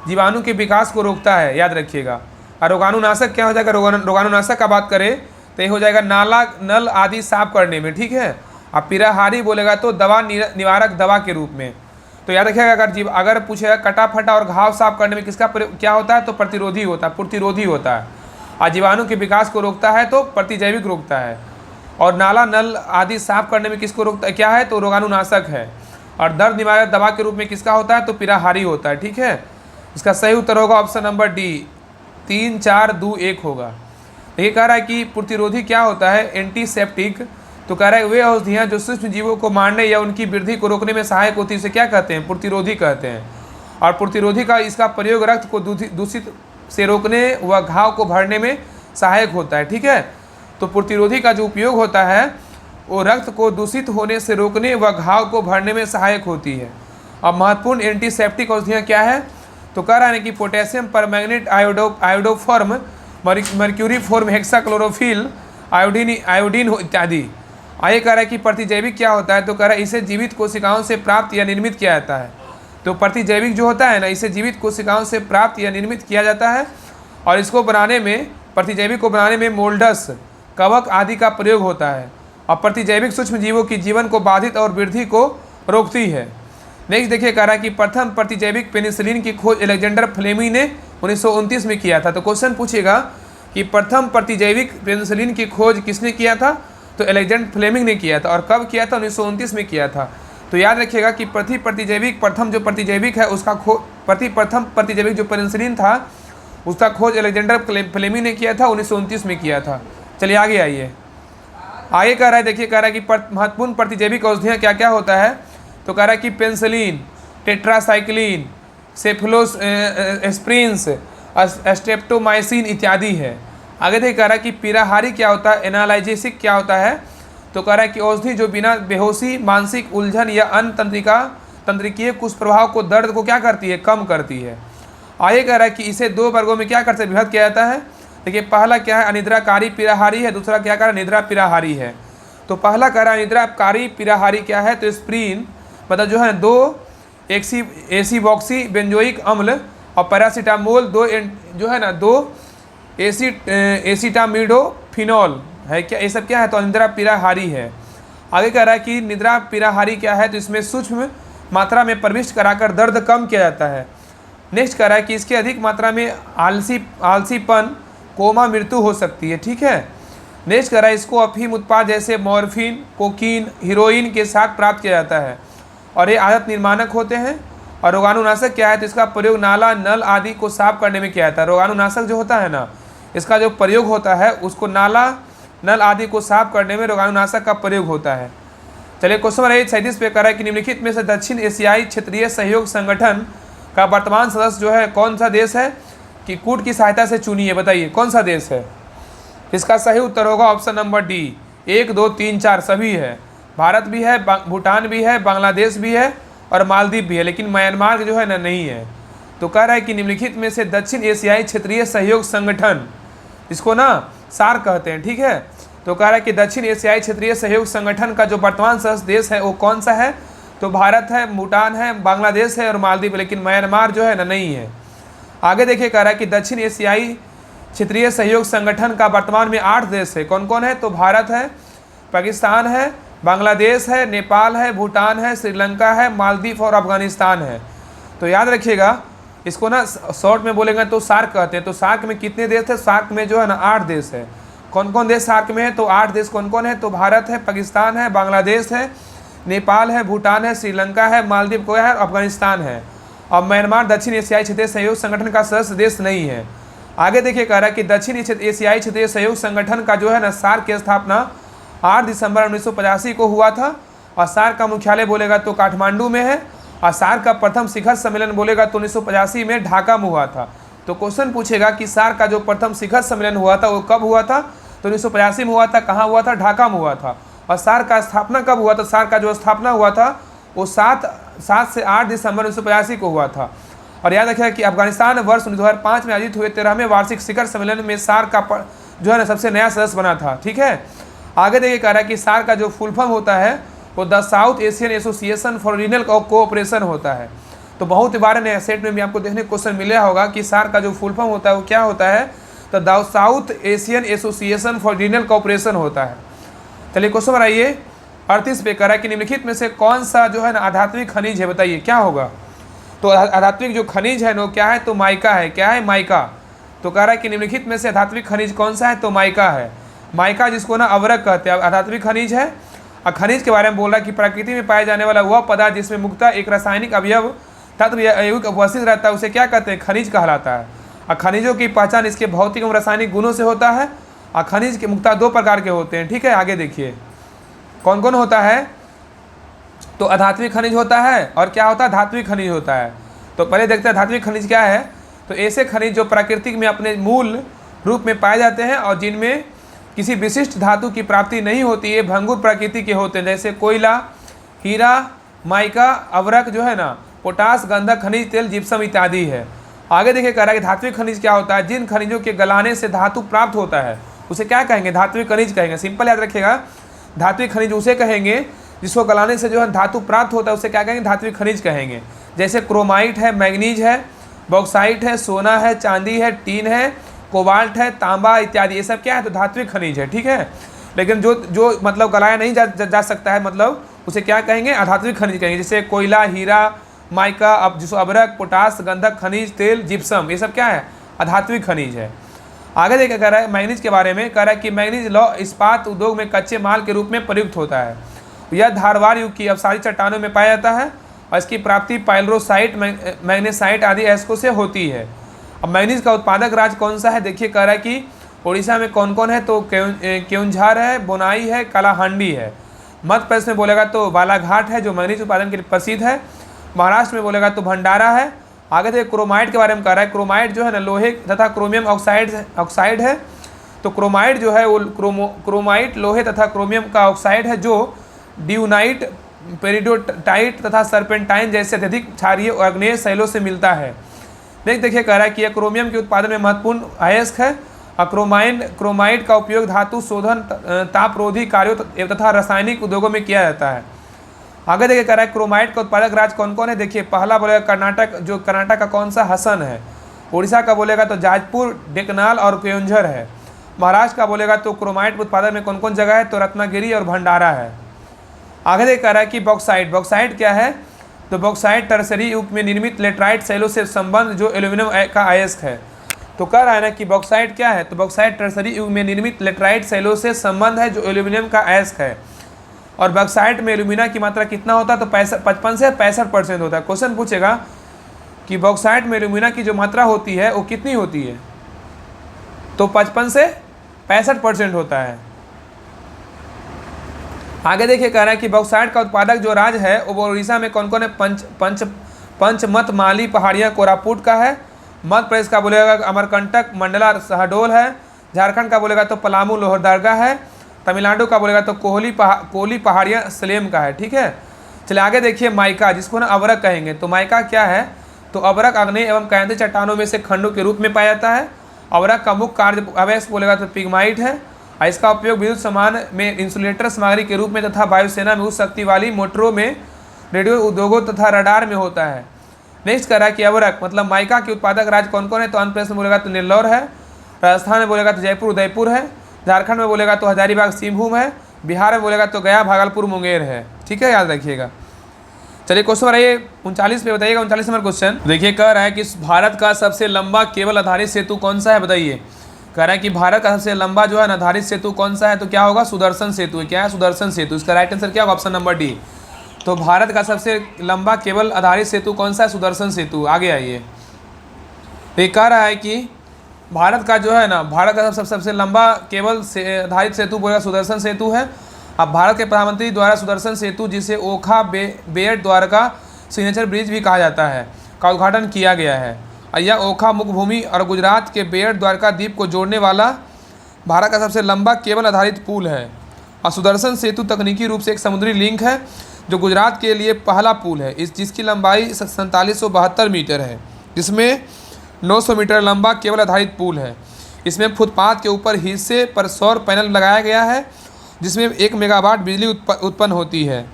जीवाणु के विकास को रोकता है, याद रखिएगा। और रोगाणुनाशक क्या हो जाएगा, रोगाणुनाशक का बात करें तो ये हो जाएगा नाला नल आदि साफ करने में। ठीक है अब पिराहारी बोलेगा तो दवा निवारक दवा के रूप में। तो याद रखिएगा अगर पूछेगा कटा फटा और घाव साफ करने में किसका क्या होता है, तो प्रतिरोधी होता है। और जीवाणु के विकास को रोकता है तो प्रतिजैविक रोकता है। और नाला नल आदि साफ करने में किसको रोकता है, क्या है, तो रोगाणुनाशक है। और दर्द निवारक दवा के रूप में किसका होता है, तो पिराहारी होता है। ठीक है इसका सही उत्तर होगा ऑप्शन नंबर डी 3 4 2 1 होगा। ये कह रहा है कि प्रतिरोधी क्या होता है, एंटीसेप्टिक। तो कह रहा है वे औषधियाँ जो सूक्ष्म जीवों को मारने या उनकी वृद्धि को रोकने में सहायक होती है, इसे क्या कहते हैं, प्रतिरोधी कहते हैं। और प्रतिरोधी का इसका प्रयोग रक्त को दूषित से रोकने व घाव को भरने में सहायक होता है। ठीक है तो प्रतिरोधी का जो उपयोग होता है वो रक्त को दूषित होने से रोकने व घाव को भरने में सहायक होती है। अब महत्वपूर्ण एंटीसेप्टिक औषधियाँ क्या है, तो कह रहा है कि potassium permanganate iodoform, mercury form, hexachlorophyll, iodine इत्यादि। आगे कह रहा है कि प्रतिजैविक क्या होता है, तो कह रहा है इसे जीवित कोशिकाओं से प्राप्त या निर्मित किया जाता है। तो प्रतिजैविक जो होता है ना, इसे जीवित कोशिकाओं से प्राप्त या निर्मित किया जाता है। और इसको बनाने में, प्रतिजैविक को बनाने में मोल्डस, कवक आदि का प्रयोग होता है। और प्रतिजैविक सूक्ष्म जीवों की जीवन को बाधित और वृद्धि को रोकती है। नेक्स्ट देखिए कह रहा है कि प्रथम प्रतिजैविक पेनिसिलिन की खोज अलेक्जेंडर फ्लेमिंग ने 1929 में किया था। तो क्वेश्चन पूछेगा कि प्रथम प्रतिजैविक पेनिसिलिन की खोज किसने किया था, तो अलेक्जेंडर फ्लेमिंग ने किया था। और कब किया था, 1929 में किया था। तो याद रखिएगा कि प्रथम जो प्रतिजैविक है उसका प्रथम प्रतिजैविक जो पेनिसिलिन था उसका खोज अलेक्जेंडर फ्लेमिंग ने किया था, 1929 में किया था। चलिए आगे आइए। आगे कह रहा है देखिए कह रहा है कि महत्वपूर्ण प्रतिजैविक औषधियाँ क्या क्या होता है, तो कह रहा है कि पेंसिलिन, टेट्रासाइक्लिन, सेफलोस्प्रिन्स, स्ट्रेप्टोमाइसिन इत्यादि है। आगे देखिए कह रहा है कि पिराहारी क्या होता है, एनालाइजेसिक क्या होता है, तो कह रहा है कि औषधि जो बिना बेहोशी, मानसिक उलझन या अन्य तंत्रिकीय कुप्रभाव को, दर्द को क्या करती है, कम करती है। आगे कह रहा है कि इसे 2 वर्गों में क्या करते विभक्त किया जाता है। देखिए पहला क्या है, अनिद्राकारी पिराहारी है, दूसरा क्या कह रहा है, निद्रा पिराहारी है। तो पहला कह रहा है निद्राकारी पिराहारी क्या है, तो स्प्रीन मतलब जो है 2 एसीबॉक्सी बेंजोइक अम्ल और पैरासीटामोल 2 जो है ना 2 एसीटामिडोफिनॉल है। क्या ये सब क्या है, तो निद्रा पिराहारी है। आगे कह रहा है कि निद्रा पिराहारी क्या है, तो इसमें सूक्ष्म मात्रा में प्रविष्ट कराकर दर्द कम किया जाता है। नेक्स्ट कह रहा है कि इसके अधिक मात्रा में आलसीपन, कोमा, मृत्यु हो सकती है। ठीक है नेक्स्ट कह रहा है इसको अफीम उत्पाद जैसे मॉर्फिन, कोकीन, हीरोइन के साथ प्राप्त किया जाता है और ये आदत निर्माणक होते हैं। और रोगाणुनाशक क्या है, तो इसका प्रयोग नाला नल आदि को साफ करने में किया जाता है। रोगाणुनाशक जो होता है ना, इसका जो प्रयोग होता है उसको नाला नल आदि को साफ करने में रोगाणुनाशक का प्रयोग होता है। चलिए क्वेश्चन नंबर 37 पे कह रहा है कि निम्नलिखित में से दक्षिण एशियाई क्षेत्रीय सहयोग संगठन का वर्तमान सदस्य जो है कौन सा देश है, कि कूट की सहायता से चुनिए। बताइए कौन सा देश है। इसका सही उत्तर होगा ऑप्शन नंबर डी 1 2 3 4 सभी है। भारत भी है, भूटान भी है, बांग्लादेश भी है और मालदीव भी है, लेकिन म्यांमार जो है ना नहीं है। तो कह रहा है कि निम्नलिखित में से दक्षिण एशियाई क्षेत्रीय सहयोग संगठन, इसको ना सार्क कहते हैं। ठीक है तो कह रहा है कि दक्षिण एशियाई क्षेत्रीय सहयोग संगठन का जो वर्तमान सदस्य देश है वो कौन सा है, तो भारत है, भूटान है, बांग्लादेश है और मालदीव, लेकिन म्यांमार जो है ना नहीं है। आगे देखिए कह रहा है कि दक्षिण एशियाई क्षेत्रीय सहयोग संगठन का वर्तमान में 8 देश है। कौन कौन है? तो भारत है, पाकिस्तान है, बांग्लादेश है, नेपाल है, भूटान है, श्रीलंका है, मालदीव और अफगानिस्तान है। तो याद रखिएगा, इसको ना शॉर्ट में बोलेंगे तो सार्क कहते हैं। तो सार्क में कितने देश थे? सार्क में जो है ना 8 देश है। कौन कौन देश सार्क में है? तो 8 देश कौन कौन है? तो भारत है, पाकिस्तान है, बांग्लादेश है, नेपाल है, भूटान है, श्रीलंका है, मालदीव को है, अफगानिस्तान है। और म्यांमार दक्षिण एशियाई क्षेत्रीय सहयोग संगठन का सदस्य देश नहीं है। आगे देखिए कह रहा है कि दक्षिण एशियाई क्षेत्रीय सहयोग संगठन का जो है ना सार्क की स्थापना 8 दिसंबर 1985 को हुआ था। और सार्क का मुख्यालय बोलेगा तो काठमांडू में है। और सार्क का प्रथम शिखर सम्मेलन बोलेगा तो 1985 में ढाका में हुआ था। तो क्वेश्चन पूछेगा कि सार्क का जो प्रथम शिखर सम्मेलन हुआ था वो कब हुआ था? तो 1985 में हुआ था। कहाँ हुआ था? ढाका में हुआ था। और सार्क का स्थापना कब हुआ था? सार्क का जो स्थापना हुआ था वो 7 से 8 दिसंबर 1985 को हुआ था। और याद रखिएगा कि अफगानिस्तान वर्ष 2005 में आयोजित हुए 13वें वार्षिक शिखर सम्मेलन में सार्क का जो है ना सबसे नया सदस्य बना था। ठीक है, आगे देखिए कह रहा है कि सार्क का जो फुल फॉर्म होता है वो the south Asian association for regional cooperation होता है। तो बहुत बार नया सेट में भी आपको देखने को क्वेश्चन मिला होगा कि सार्क का जो फुल फॉर्म होता है वो क्या होता है? तो the south Asian association for regional cooperation होता है। चलिए क्वेश्चन बनाइए 38 पे। कह रहा है कि निम्नलिखित में से कौन सा जो है ना आध्यात्मिक खनिज है? बताइए क्या होगा? तो आध्यात्मिक जो खनिज है वो क्या है? तो माइका है। क्या है? माइका। तो कह रहा है कि निम्नलिखित में से आध्यात्मिक खनिज कौन सा है? तो माइका है। माइका जिसको ना अवरक कहते हैं, आध्यात्मिक खनिज है। और खनिज के बारे में बोल रहा है कि प्रकृति में पाया जाने वाला वह पदार्थ जिसमें मुख्यतः एक रासायनिक अवयव तत्व या यौगिक उपस्थित रहता है उसे क्या कहते हैं? खनिज कहलाता है। और खनिजों की पहचान इसके भौतिक एवं रासायनिक गुणों से होता है। और खनिज के मुख्यतः 2 प्रकार के होते हैं। ठीक है, आगे देखिए कौन कौन होता है? तो आध्यात्मिक खनिज होता है और क्या होता है? धात्विक खनिज होता है। तो पहले देखते हैं धात्विक खनिज क्या है। तो ऐसे खनिज जो प्राकृतिक में अपने मूल रूप में पाए जाते हैं और जिनमें किसी विशिष्ट धातु की प्राप्ति नहीं होती है, भंगुर प्रकृति के होते हैं, जैसे कोयला, हीरा, माइका, अवरक जो है ना, पोटास, गंधक खनिज, तेल, जिप्सम इत्यादि है। आगे देखिए कह रहा है कि धात्विक खनिज क्या होता है? जिन खनिजों के गलाने से धातु प्राप्त होता है उसे क्या कहेंगे? धात्विक खनिज कहेंगे। सिंपल याद रखिएगा, धात्विक खनिज उसे कहेंगे जिसको गलाने से जो है धातु प्राप्त होता है उसे क्या कहेंगे? धात्विक खनिज कहेंगे। जैसे क्रोमाइट है, मैग्नीज है, बॉक्साइट है, सोना है, चांदी है, टीन है, कोबाल्ट है, तांबा इत्यादि, ये सब क्या है? तो धात्विक खनिज है। ठीक है, लेकिन जो मतलब गलाया नहीं जा सकता है, मतलब उसे क्या कहेंगे? अधात्विक खनिज कहेंगे। जैसे कोयला, हीरा, माइका, अब जिसको अबरक, पोटास, गंधक खनिज, तेल, जिप्सम, ये सब क्या है? अधात्विक खनिज है। आगे देखिए कह रहा है मैग्नीज के बारे में। कह रहा है कि मैग्नीज लौह इस्पात उद्योग में कच्चे माल के रूप में प्रयुक्त होता है। यह धारवार युग की अवसारी चट्टानों में पाया जाता है और इसकी प्राप्ति पाइलरोसाइट, मैग्नेसाइट आदि अयस्कों से होती है। अब मैग्नीज का उत्पादक राज्य कौन सा है? देखिए कह रहा है कि उड़ीसा में कौन कौन है? तो केउंझर है, बोनाई है, कालाहांडी है। मध्य प्रदेश में बोलेगा तो बालाघाट है जो मैग्नीज उत्पादन के लिए प्रसिद्ध है। महाराष्ट्र में बोलेगा तो भंडारा है। आगे देखिए क्रोमाइट के बारे में कह रहा है। क्रोमाइट जो है ना लोहे तथा क्रोमियम ऑक्साइड है। तो क्रोमाइट जो है वो क्रोमाइट लोहे तथा क्रोमियम का ऑक्साइड है जो ड्यूनाइट, पेरिडोटाइट तथा सर्पेंटाइन जैसे अत्यधिक क्षारीय और आग्नेय शैलों से मिलता है। देखिए कह रहा है कि यह क्रोमियम के उत्पादन में महत्वपूर्ण अयस्क है। और क्रोमाइट का उपयोग धातु शोधन, तापरोधी कार्यों तथा रासायनिक उद्योगों में किया जाता है। आगे देखिए कह रहा है क्रोमाइट का उत्पादक राज्य कौन कौन है? देखिए पहला बोलेगा कर्नाटक, जो कर्नाटक का कौन सा? हसन है। उड़ीसा का बोलेगा तो जाजपुर, डेकनाल और केउंझर है। महाराष्ट्र का बोलेगा तो क्रोमाइट उत्पादन में कौन कौन जगह है? तो रत्नागिरी और भंडारा है। आगे देखिए कह रहा है कि बॉक्साइट क्या है? तो बॉक्साइट टर्सरी युग में निर्मित लेटराइट शैलों से संबंध जो एल्यूमिनियम का अयस्क है। तो कह रहा है ना कि बॉक्साइट क्या है? तो बॉक्साइट टर्सरी युग में निर्मित लेटराइट शैलों से संबंध है जो एल्यूमिनियम का अयस्क है। और बॉक्साइट में एल्यूमिना की मात्रा कितना होता है? तो 55 से 65% होता है। क्वेश्चन पूछेगा कि बॉक्साइट में एल्यूमिना की जो मात्रा होती है वो कितनी होती है? तो 55 से 65% होता है। आगे देखिए कह रहा है कि बॉक्साइट का उत्पादक जो राज्य है वो उड़ीसा में कौन कौन है? पंचमत, माली, पहाड़ियाँ, कोरापुट का है। मध्य प्रदेश का बोलेगा अमरकंटक, मंडला, शहडोल है। झारखंड का बोलेगा तो पलामू, लोहरदगा है। तमिलनाडु का बोलेगा तो कोली पहाड़ियाँ सलेम का है। ठीक है, चलिए आगे देखिए माइका, जिसको ना अवरक कहेंगे। तो माइका क्या है? तो अवरक आग्नेय एवं कायंती चट्टानों में से खंडों के रूप में पाया जाता है। अवरक का मुख्य कार्य अवयस्क बोलेगा तो पिगमाइट है। इसका उपयोग विद्युत सामान में इंसुलेटर सामग्री के रूप में तथा वायुसेना में उच्च शक्ति वाली मोटरों में, रेडियो उद्योगों तथा रडार में होता है। नेक्स्ट कह रहा है कि अवरक मतलब माइका के उत्पादक राज्य कौन कौन है, तो आंध्र प्रदेश में बोलेगा तो नेल्लौर है, राजस्थान में बोलेगा तो जयपुर उदयपुर है, झारखंड में बोलेगा तो हजारीबाग सिंहभूम है, बिहार में बोलेगा तो गया भागलपुर मुंगेर है। ठीक है, याद रखिएगा। चलिए क्वेश्चन रहिए 39 पे, बताइएगा 39 नंबर क्वेश्चन। देखिए कह रहा है कि भारत का सबसे लंबा केबल आधारित सेतु कौन सा है, बताइए। कह रहा है कि भारत का सबसे लंबा जो है आधारित सेतु कौन सा है, तो क्या होगा, सुदर्शन सेतु। क्या है, सुदर्शन सेतु। इसका राइट आंसर क्या होगा, ऑप्शन नंबर डी। तो भारत का सबसे लंबा केबल आधारित सेतु कौन सा है, सुदर्शन सेतु। आगे आइए, ये कह रहा है कि भारत का जो है ना, भारत का सबसे लंबा केबल आधारित सेतु बोलेगा सुदर्शन सेतु है। अब भारत के प्रधानमंत्री द्वारा सुदर्शन सेतु, जिसे ओखा बेट द्वारका सिग्नेचर ब्रिज भी कहा जाता है, का उद्घाटन किया गया है। और यह ओखा मुख्यभूमि और गुजरात के बेट द्वारका द्वीप को जोड़ने वाला भारत का सबसे लंबा केबल आधारित पुल है। और सुदर्शन सेतु तकनीकी रूप से एक समुद्री लिंक है जो गुजरात के लिए पहला पुल है, जिसकी लंबाई 4772 मीटर है, जिसमें 900 मीटर लंबा केबल आधारित पुल है। इसमें फुटपाथ के ऊपर हिस्से पर सौर पैनल लगाया गया है, जिसमें 1 मेगावाट बिजली उत्पन्न होती है।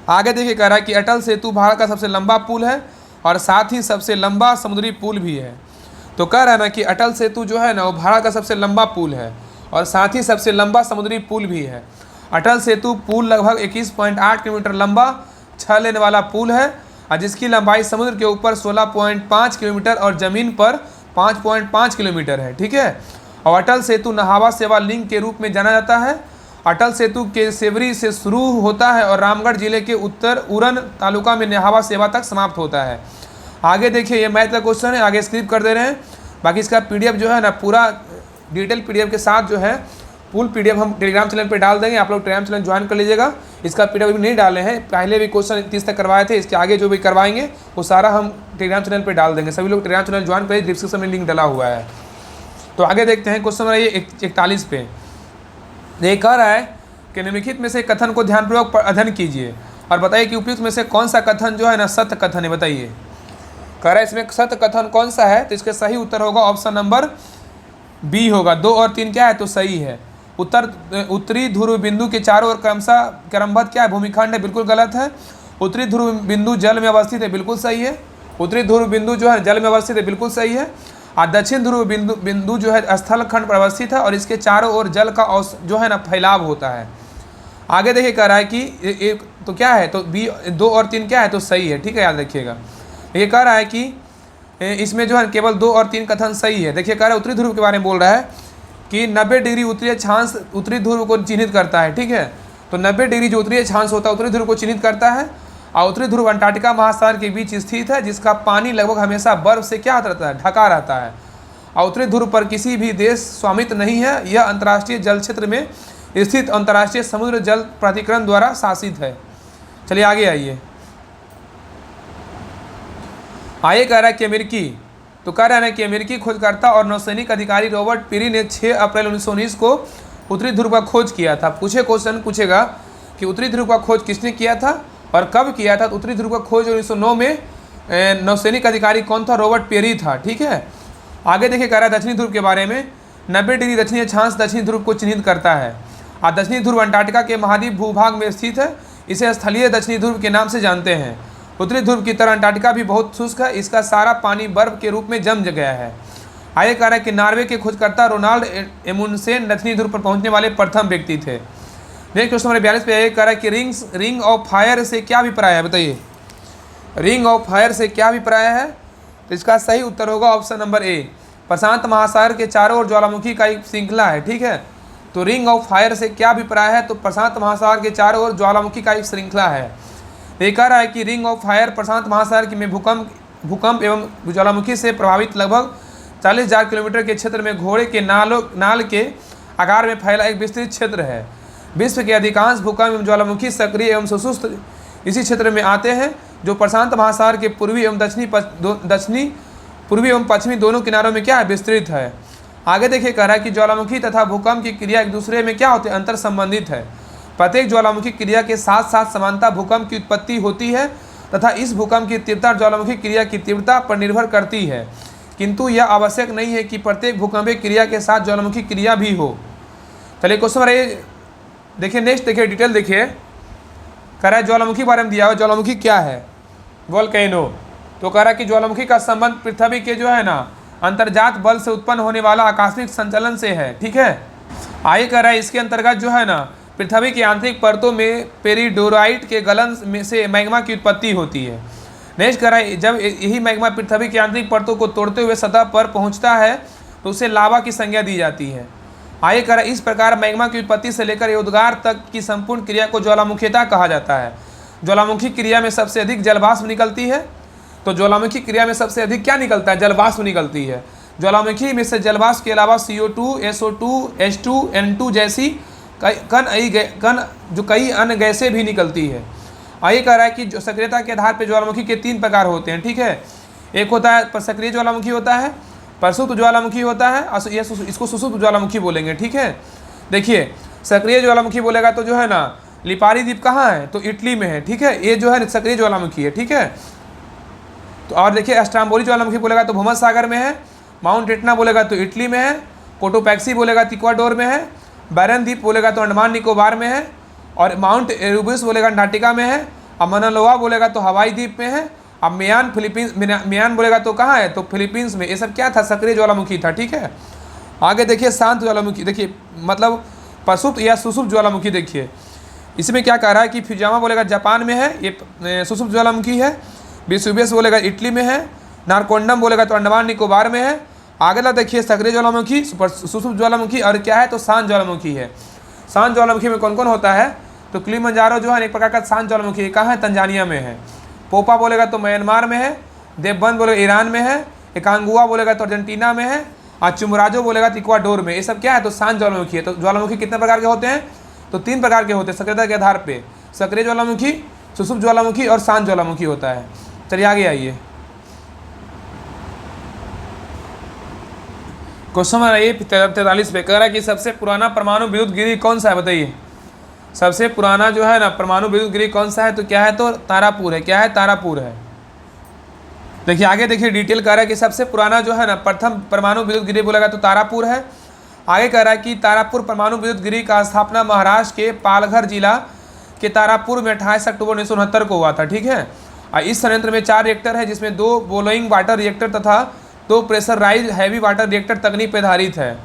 आगे देखिए कह रहा है कि अटल सेतु भारत का सबसे लंबा पुल है और साथ ही सबसे लंबा समुद्री पुल भी है। तो कह रहा है ना कि अटल सेतु जो है ना, वो भारत का सबसे लंबा पुल है और साथ ही सबसे लंबा समुद्री पुल भी है। अटल सेतु पुल लगभग 21.8 किलोमीटर लंबा 6 लेन वाला पुल है, और जिसकी लंबाई समुद्र के ऊपर 16.5 किलोमीटर और ज़मीन पर 5.5 किलोमीटर है। ठीक है, और अटल सेतु नहावा सेवा लिंक के रूप में जाना जाता है। अटल सेतु के सेवरी से शुरू होता है और रामगढ़ जिले के उत्तर उरन तालुका में नहावा सेवा तक समाप्त होता है। आगे देखिए, ये मैथ का क्वेश्चन है, आगे स्किप कर दे रहे हैं। बाकी इसका पीडीएफ जो है ना, पूरा डिटेल पीडीएफ के साथ जो है फुल पीडीएफ हम टेलीग्राम चैनल पे डाल देंगे। आप लोग टेलीग्राम चैनल ज्वाइन कर लीजिएगा। इसका पीडीएफ भी नहीं डाले हैं, पहले भी क्वेश्चन 30 तक करवाए थे, इसके आगे जो भी करवाएंगे वो सारा हम टेलीग्राम चैनल पे डाल देंगे। सभी लोग टेलीग्राम चैनल ज्वाइन करिए, डिस्क्रिप्शन में लिंक डला हुआ है। तो आगे देखते हैं क्वेश्चन नंबर 41 पे। ये कह रहा है कि निम्नलिखित में से कथन को ध्यानपूर्वक अध्ययन कीजिए और बताइए कि उपयुक्त में से कौन सा कथन जो है ना सत्य कथन है, बताइए। कह रहा है इसमें सत्य कथन कौन सा है, तो इसका सही उत्तर होगा ऑप्शन नंबर बी होगा। 2 और 3 क्या है, तो सही है। उत्तरी ध्रुव बिंदु के चारों ओर क्रमबद्ध क्या है, भूमिखंड है, बिल्कुल गलत है। उत्तरी ध्रुव बिंदु जल में अवस्थित है, बिल्कुल सही है। उत्तरी ध्रुव बिंदु जो है जल में अवस्थित है, बिल्कुल सही है। और दक्षिण ध्रुव बिंदु जो है स्थल खंड पर अवस्थित है और इसके चारों ओर जल का जो है ना फैलाव होता है। आगे देखिए कह रहा है कि एक तो क्या है, तो बी 2 और 3 क्या है, तो सही है। ठीक है, याद रखिएगा। ये कह रहा है कि इसमें जो है केवल 2 और 3 कथन सही है। देखिए कह रहा है उत्तरी ध्रुव के बारे में बोल रहा है कि 90 डिग्री उत्तरी अक्षांश उत्तरी ध्रुव को चिन्हित करता है। ठीक है, तो 90 डिग्री जो उत्तरी अक्षांश होता है उत्तरी ध्रुव को चिन्हित करता है। और उत्तरी ध्रुव अंटार्कटिका महासागर के बीच स्थित है, जिसका पानी लगभग हमेशा बर्फ से क्या रहता है, ढका रहता है। और उत्तरी ध्रुव पर किसी भी देश स्वामित्व नहीं है, यह अंतर्राष्ट्रीय जल क्षेत्र में स्थित अंतर्राष्ट्रीय समुद्र जल प्राधिकरण द्वारा शासित है। चलिए आगे आइए। आगे कह रहा है कि अमेरिकी, तो कह रहा है कि अमेरिकी खोजकर्ता और नौसैनिक अधिकारी रॉबर्ट पेरी ने 6 अप्रैल 1919 को उत्तरी ध्रुव का खोज किया था। क्वेश्चन पूछेगा कि उत्तरी ध्रुव का खोज किसने किया था और कब किया था। तो उत्तरी ध्रुव का खोज 1909 में नौसैनिक अधिकारी कौन था, रॉबर्ट पेरी था। ठीक है, आगे देखिए कह रहा है दक्षिणी ध्रुव के बारे में। 90 डिग्री दक्षिणी अक्षांश दक्षिणी ध्रुव को चिन्हित करता है और दक्षिणी ध्रुव अंटार्कटिका के महाद्वीप भूभाग में स्थित है। इसे स्थलीय दक्षिणी ध्रुव के नाम से जानते हैं। उत्तरी ध्रुव की तरह अंटार्कटिका भी बहुत शुष्क है, इसका सारा पानी बर्फ के रूप में जम गया है। आगे कह रहा है कि नॉर्वे के खोजकर्ता रोनाल्ड एमुंडसेन दक्षिणी ध्रुव पर पहुंचने वाले प्रथम व्यक्ति थे। नेक्स्ट क्वेश्चन नंबर 42 पे कह रहा है कि रिंग ऑफ फायर से क्या अभिप्राय है, बताइए। रिंग ऑफ फायर से क्या अभिप्राय है, तो इसका सही उत्तर होगा ऑप्शन नंबर ए। प्रशांत महासागर के चारों ओर ज्वालामुखी का एक श्रृंखला है। ठीक है, तो रिंग ऑफ फायर से क्या अभिप्राय है, तो प्रशांत महासागर के चारों ओर ज्वालामुखी का एक श्रृंखला है। ये कह रहा है कि रिंग ऑफ फायर प्रशांत महासागर में भूकंप एवं ज्वालामुखी से प्रभावित लगभग 40,000 किलोमीटर के क्षेत्र में घोड़े के नाल के आकार में फैला एक विस्तृत क्षेत्र है। विश्व के अधिकांश भूकंप एवं ज्वालामुखी सक्रिय एवं सुस्त इसी क्षेत्र में आते हैं, जो प्रशांत महासागर के पूर्वी एवं पश्चिमी दोनों किनारों में क्या है, विस्तृत है। आगे देखिए कह रहा है कि ज्वालामुखी तथा भूकंप की क्रिया एक दूसरे में क्या होते हैं, अंतर संबंधित है। प्रत्येक ज्वालामुखी क्रिया के साथ साथ समानता भूकंप की उत्पत्ति होती है तथा इस भूकंप की तीव्रता ज्वालामुखी क्रिया की तीव्रता पर निर्भर करती है, किंतु यह आवश्यक नहीं है कि प्रत्येक भूकंपीय क्रिया के साथ ज्वालामुखी क्रिया भी हो। चलिए क्वेश्चन देखिए, नेक्स्ट देखिए, डिटेल देखिए। कह रहा है ज्वालामुखी बारे में दिया हुआ, ज्वालामुखी क्या है, वोल्केनो। तो कह रहा है कि ज्वालामुखी का संबंध पृथ्वी के जो है ना अंतर्जात बल से उत्पन्न होने वाला आकस्मिक संचलन से है। ठीक है, आगे कह रहा है इसके अंतर्गत जो है ना पृथ्वी की आंतरिक परतों में पेरिडोराइट के गलन में से मैग्मा की उत्पत्ति होती है। नेक्स्ट कह रहा है जब यही मैग्मा पृथ्वी की आंतरिक परतों को तोड़ते हुए सतह पर पहुंचता है तो उसे लावा की संज्ञा दी जाती है। आगे कह रहा है इस प्रकार मैग्मा की उत्पत्ति से लेकर ये उद्गार तक की संपूर्ण क्रिया को ज्वालामुखीता कहा जाता है। ज्वालामुखी क्रिया में सबसे अधिक जलवाष्प निकलती है। तो ज्वालामुखी क्रिया में सबसे अधिक क्या निकलता है? जलवाष्प निकलती है। ज्वालामुखी में से जलवाष्प के अलावा CO2, SO2, H2, N2 जैसी कई अन्य गैसें भी निकलती है। आगे कह रहा है कि जो सक्रियता के आधार पर ज्वालामुखी के 3 प्रकार होते हैं। ठीक है, एक होता है सक्रिय ज्वालामुखी होता है, प्रसुप्त ज्वालामुखी होता है और इसको सुसुप्त ज्वालामुखी बोलेंगे। ठीक है, देखिए सक्रिय ज्वालामुखी बोलेगा तो जो है ना लिपारी द्वीप कहाँ है? तो इटली में है। ठीक है, ये जो है सक्रिय ज्वालामुखी है। ठीक है, तो और देखिए स्ट्राम्बोली ज्वालामुखी बोलेगा तो भूमध्य सागर में है, माउंट एटना बोलेगा तो इटली में है, कोटोपैक्सी बोलेगा तो इक्वाडोर में है, बैरन द्वीप बोलेगा तो अंडमान निकोबार में है, और माउंट एरुबस बोलेगा अंटार्कटिका में है, और मनालोआ बोलेगा तो हवाई द्वीप में है, अब मियान बोलेगा तो कहाँ है? तो फिलीपींस में। ये सब क्या था? सक्रिय ज्वालामुखी था। ठीक है, आगे देखिए शांत ज्वालामुखी, देखिए मतलब प्रसुप्त या सुसुप्त ज्वालामुखी। देखिए इसमें क्या कह रहा है कि फ्यूजामा बोलेगा जापान में है, ये सुसुप्त ज्वालामुखी है। वेसुवियस बोलेगा इटली में है, नारकोंडम बोलेगा तो अंडमान निकोबार में है। अगला देखिए सक्रिय ज्वालामुखी, सुसुप्त ज्वालामुखी और क्या है? तो शांत ज्वालामुखी है। शांत ज्वालामुखी में कौन कौन होता है? तो किलिमंजारो जो है एक प्रकार का शांत ज्वालामुखी, कहाँ है? तंजानिया में है। पोपा बोलेगा तो म्यांमार में है, देवबंद बोलेगा ईरान में है, एकांगुआ बोलेगा तो अर्जेंटीना में है, और चुमराजो बोलेगा तो इक्वाडोर में। ये सब क्या है? तो शांत ज्वालामुखी है। तो ज्वालामुखी कितने प्रकार के होते हैं? तो 3 प्रकार के होते हैं सक्रियता के आधार पे, सक्रिय ज्वालामुखी, सुसुप्त ज्वालामुखी और शांत ज्वालामुखी होता है। चलिए आगे आइए, क्वेश्चन नंबर 43 पे कह रहा है कि सबसे पुराना परमाणु विद्युत गिरी कौन सा है? बताइए सबसे पुराना जो है ना परमाणु विद्युत गिरी कौन सा है? तो क्या है? तो तारापुर है। क्या है? तारापुर है। देखिए आगे देखिए डिटेल कह रहा है कि सबसे पुराना जो है ना प्रथम परमाणु विद्युत गिरी बोलेगा तो तारापुर है। आगे कह रहा है कि तारापुर परमाणु विद्युत गिरी का स्थापना महाराष्ट्र के पालघर जिला के तारापुर में 28 अक्टूबर 1969 को हुआ था। ठीक है, और इस संयंत्र में 4 रिएक्टर है, जिसमें 2 बोलोइंग वाटर रिएक्टर तथा 2 प्रेशराइज हैवी वाटर रिएक्टर तकनीक पर आधारित है।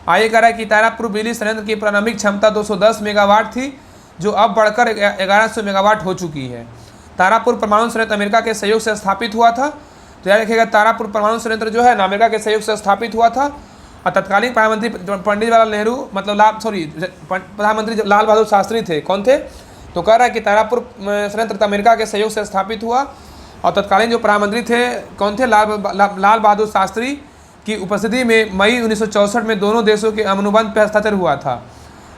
आगे कह रहा है कि तारापुर बिजली संयंत्र की प्रारंभिक क्षमता 210 मेगावाट थी, जो अब बढ़कर 1100 मेगावाट हो चुकी है। तारापुर परमाणु संयंत्र अमेरिका के सहयोग से स्थापित हुआ था। तो याद रखिएगा तारापुर परमाणु संयंत्र जो है ना अमेरिका के सहयोग से स्थापित हुआ था, और तत्कालीन प्रधानमंत्री पंडित जवाहरलाल नेहरू प्रधानमंत्री लाल बहादुर शास्त्री थे। कौन थे? तो कह रहा है कि तारापुर संयंत्र अमेरिका के सहयोग से स्थापित हुआ, और तत्कालीन जो प्रधानमंत्री थे कौन थे? लाल बहादुर शास्त्री की उपस्थिति में मई 1964 में दोनों देशों के अनुबंध पर हस्ताक्षर हुआ था।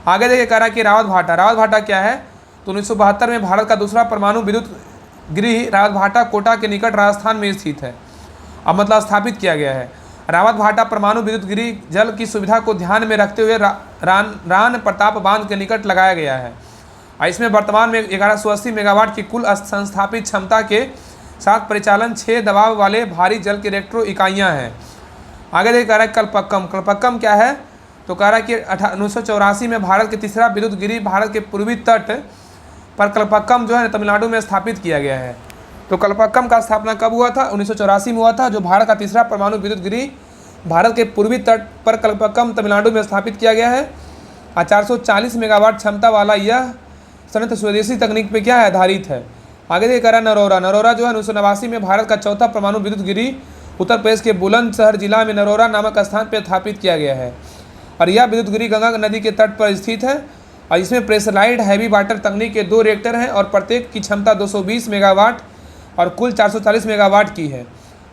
आगे देखिए कह रहा है कि रावत भाटा क्या है? तो 1972 में भारत का दूसरा परमाणु विद्युत गृह रावत भाटा कोटा के निकट राजस्थान में स्थित है, अब मतलब स्थापित किया गया है। रावत भाटा परमाणु विद्युत गृह जल की सुविधा को ध्यान में रखते हुए रान प्रताप बांध के निकट लगाया गया है, और इसमें वर्तमान में 1180 मेगावाट की कुल संस्थापित क्षमता के साथ परिचालन 6 दबाव वाले भारी जल के रिएक्टर इकाइयाँ हैं। आगे देखिए कह रहा है कलपक्कम क्या है? तो कह रहा है कि 1984 में भारत के तीसरा विद्युत गिरी भारत के पूर्वी तट पर कलपक्कम जो है तमिलनाडु में स्थापित किया गया है। तो कलपक्कम का स्थापना कब हुआ था? 1984 में हुआ था, जो भारत का तीसरा परमाणु विद्युत गिरी भारत के पूर्वी तट पर कलपक्कम तमिलनाडु में स्थापित किया गया है। 440 मेगावाट क्षमता वाला यह संयंत्र स्वदेशी तकनीक पर क्या है? आधारित है। आगे देखिए कह रहा है नरौरा जो है 1989 में भारत का चौथा परमाणु विद्युत गिरी उत्तर प्रदेश के बुलंदशहर जिला में नरौरा नामक स्थान पर स्थापित किया गया है, और यह विद्युत गिरी गंगा नदी के तट पर स्थित है, और इसमें प्रेशराइज्ड हैवी वाटर तकनीक के 2 रिएक्टर हैं, और प्रत्येक की क्षमता 220 मेगावाट और कुल 440 मेगावाट की है।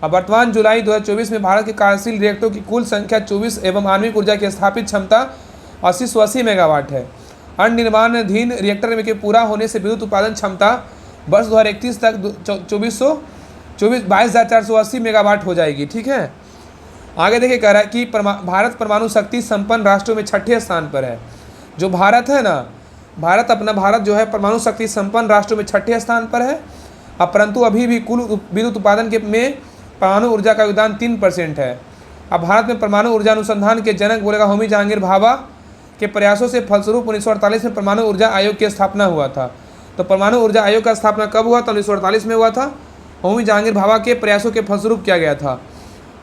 और वर्तमान जुलाई 2024 में भारत के कार्यशील रिएक्टरों की कुल संख्या 24 एवं आणविक ऊर्जा की स्थापित क्षमता 80 मेगावाट है। अन्य निर्माणाधीन रिएक्टर में के पूरा होने से विद्युत उत्पादन क्षमता वर्ष 2031 तक 22,480 मेगावाट हो जाएगी। ठीक है, आगे देखिए कह रहा है कि भारत परमाणु शक्ति संपन्न राष्ट्रों में 6ठे स्थान पर है। जो भारत है ना, भारत जो है परमाणु शक्ति संपन्न राष्ट्रों में 6ठे स्थान पर है। अब परंतु अभी भी कुल विद्युत उत्पादन के में परमाणु ऊर्जा का योगदान 3% है। अब भारत में परमाणु ऊर्जा अनुसंधान के जनक बोलेगा होमी जहांगीर भाभा के प्रयासों से फलस्वरूप 1948 में परमाणु ऊर्जा आयोग की स्थापना हुआ था। तो परमाणु ऊर्जा आयोग का स्थापना कब हुआ था? 1948 में हुआ था। होमी जहांगीर भाभा के प्रयासों के फलस्वरूप किया गया था।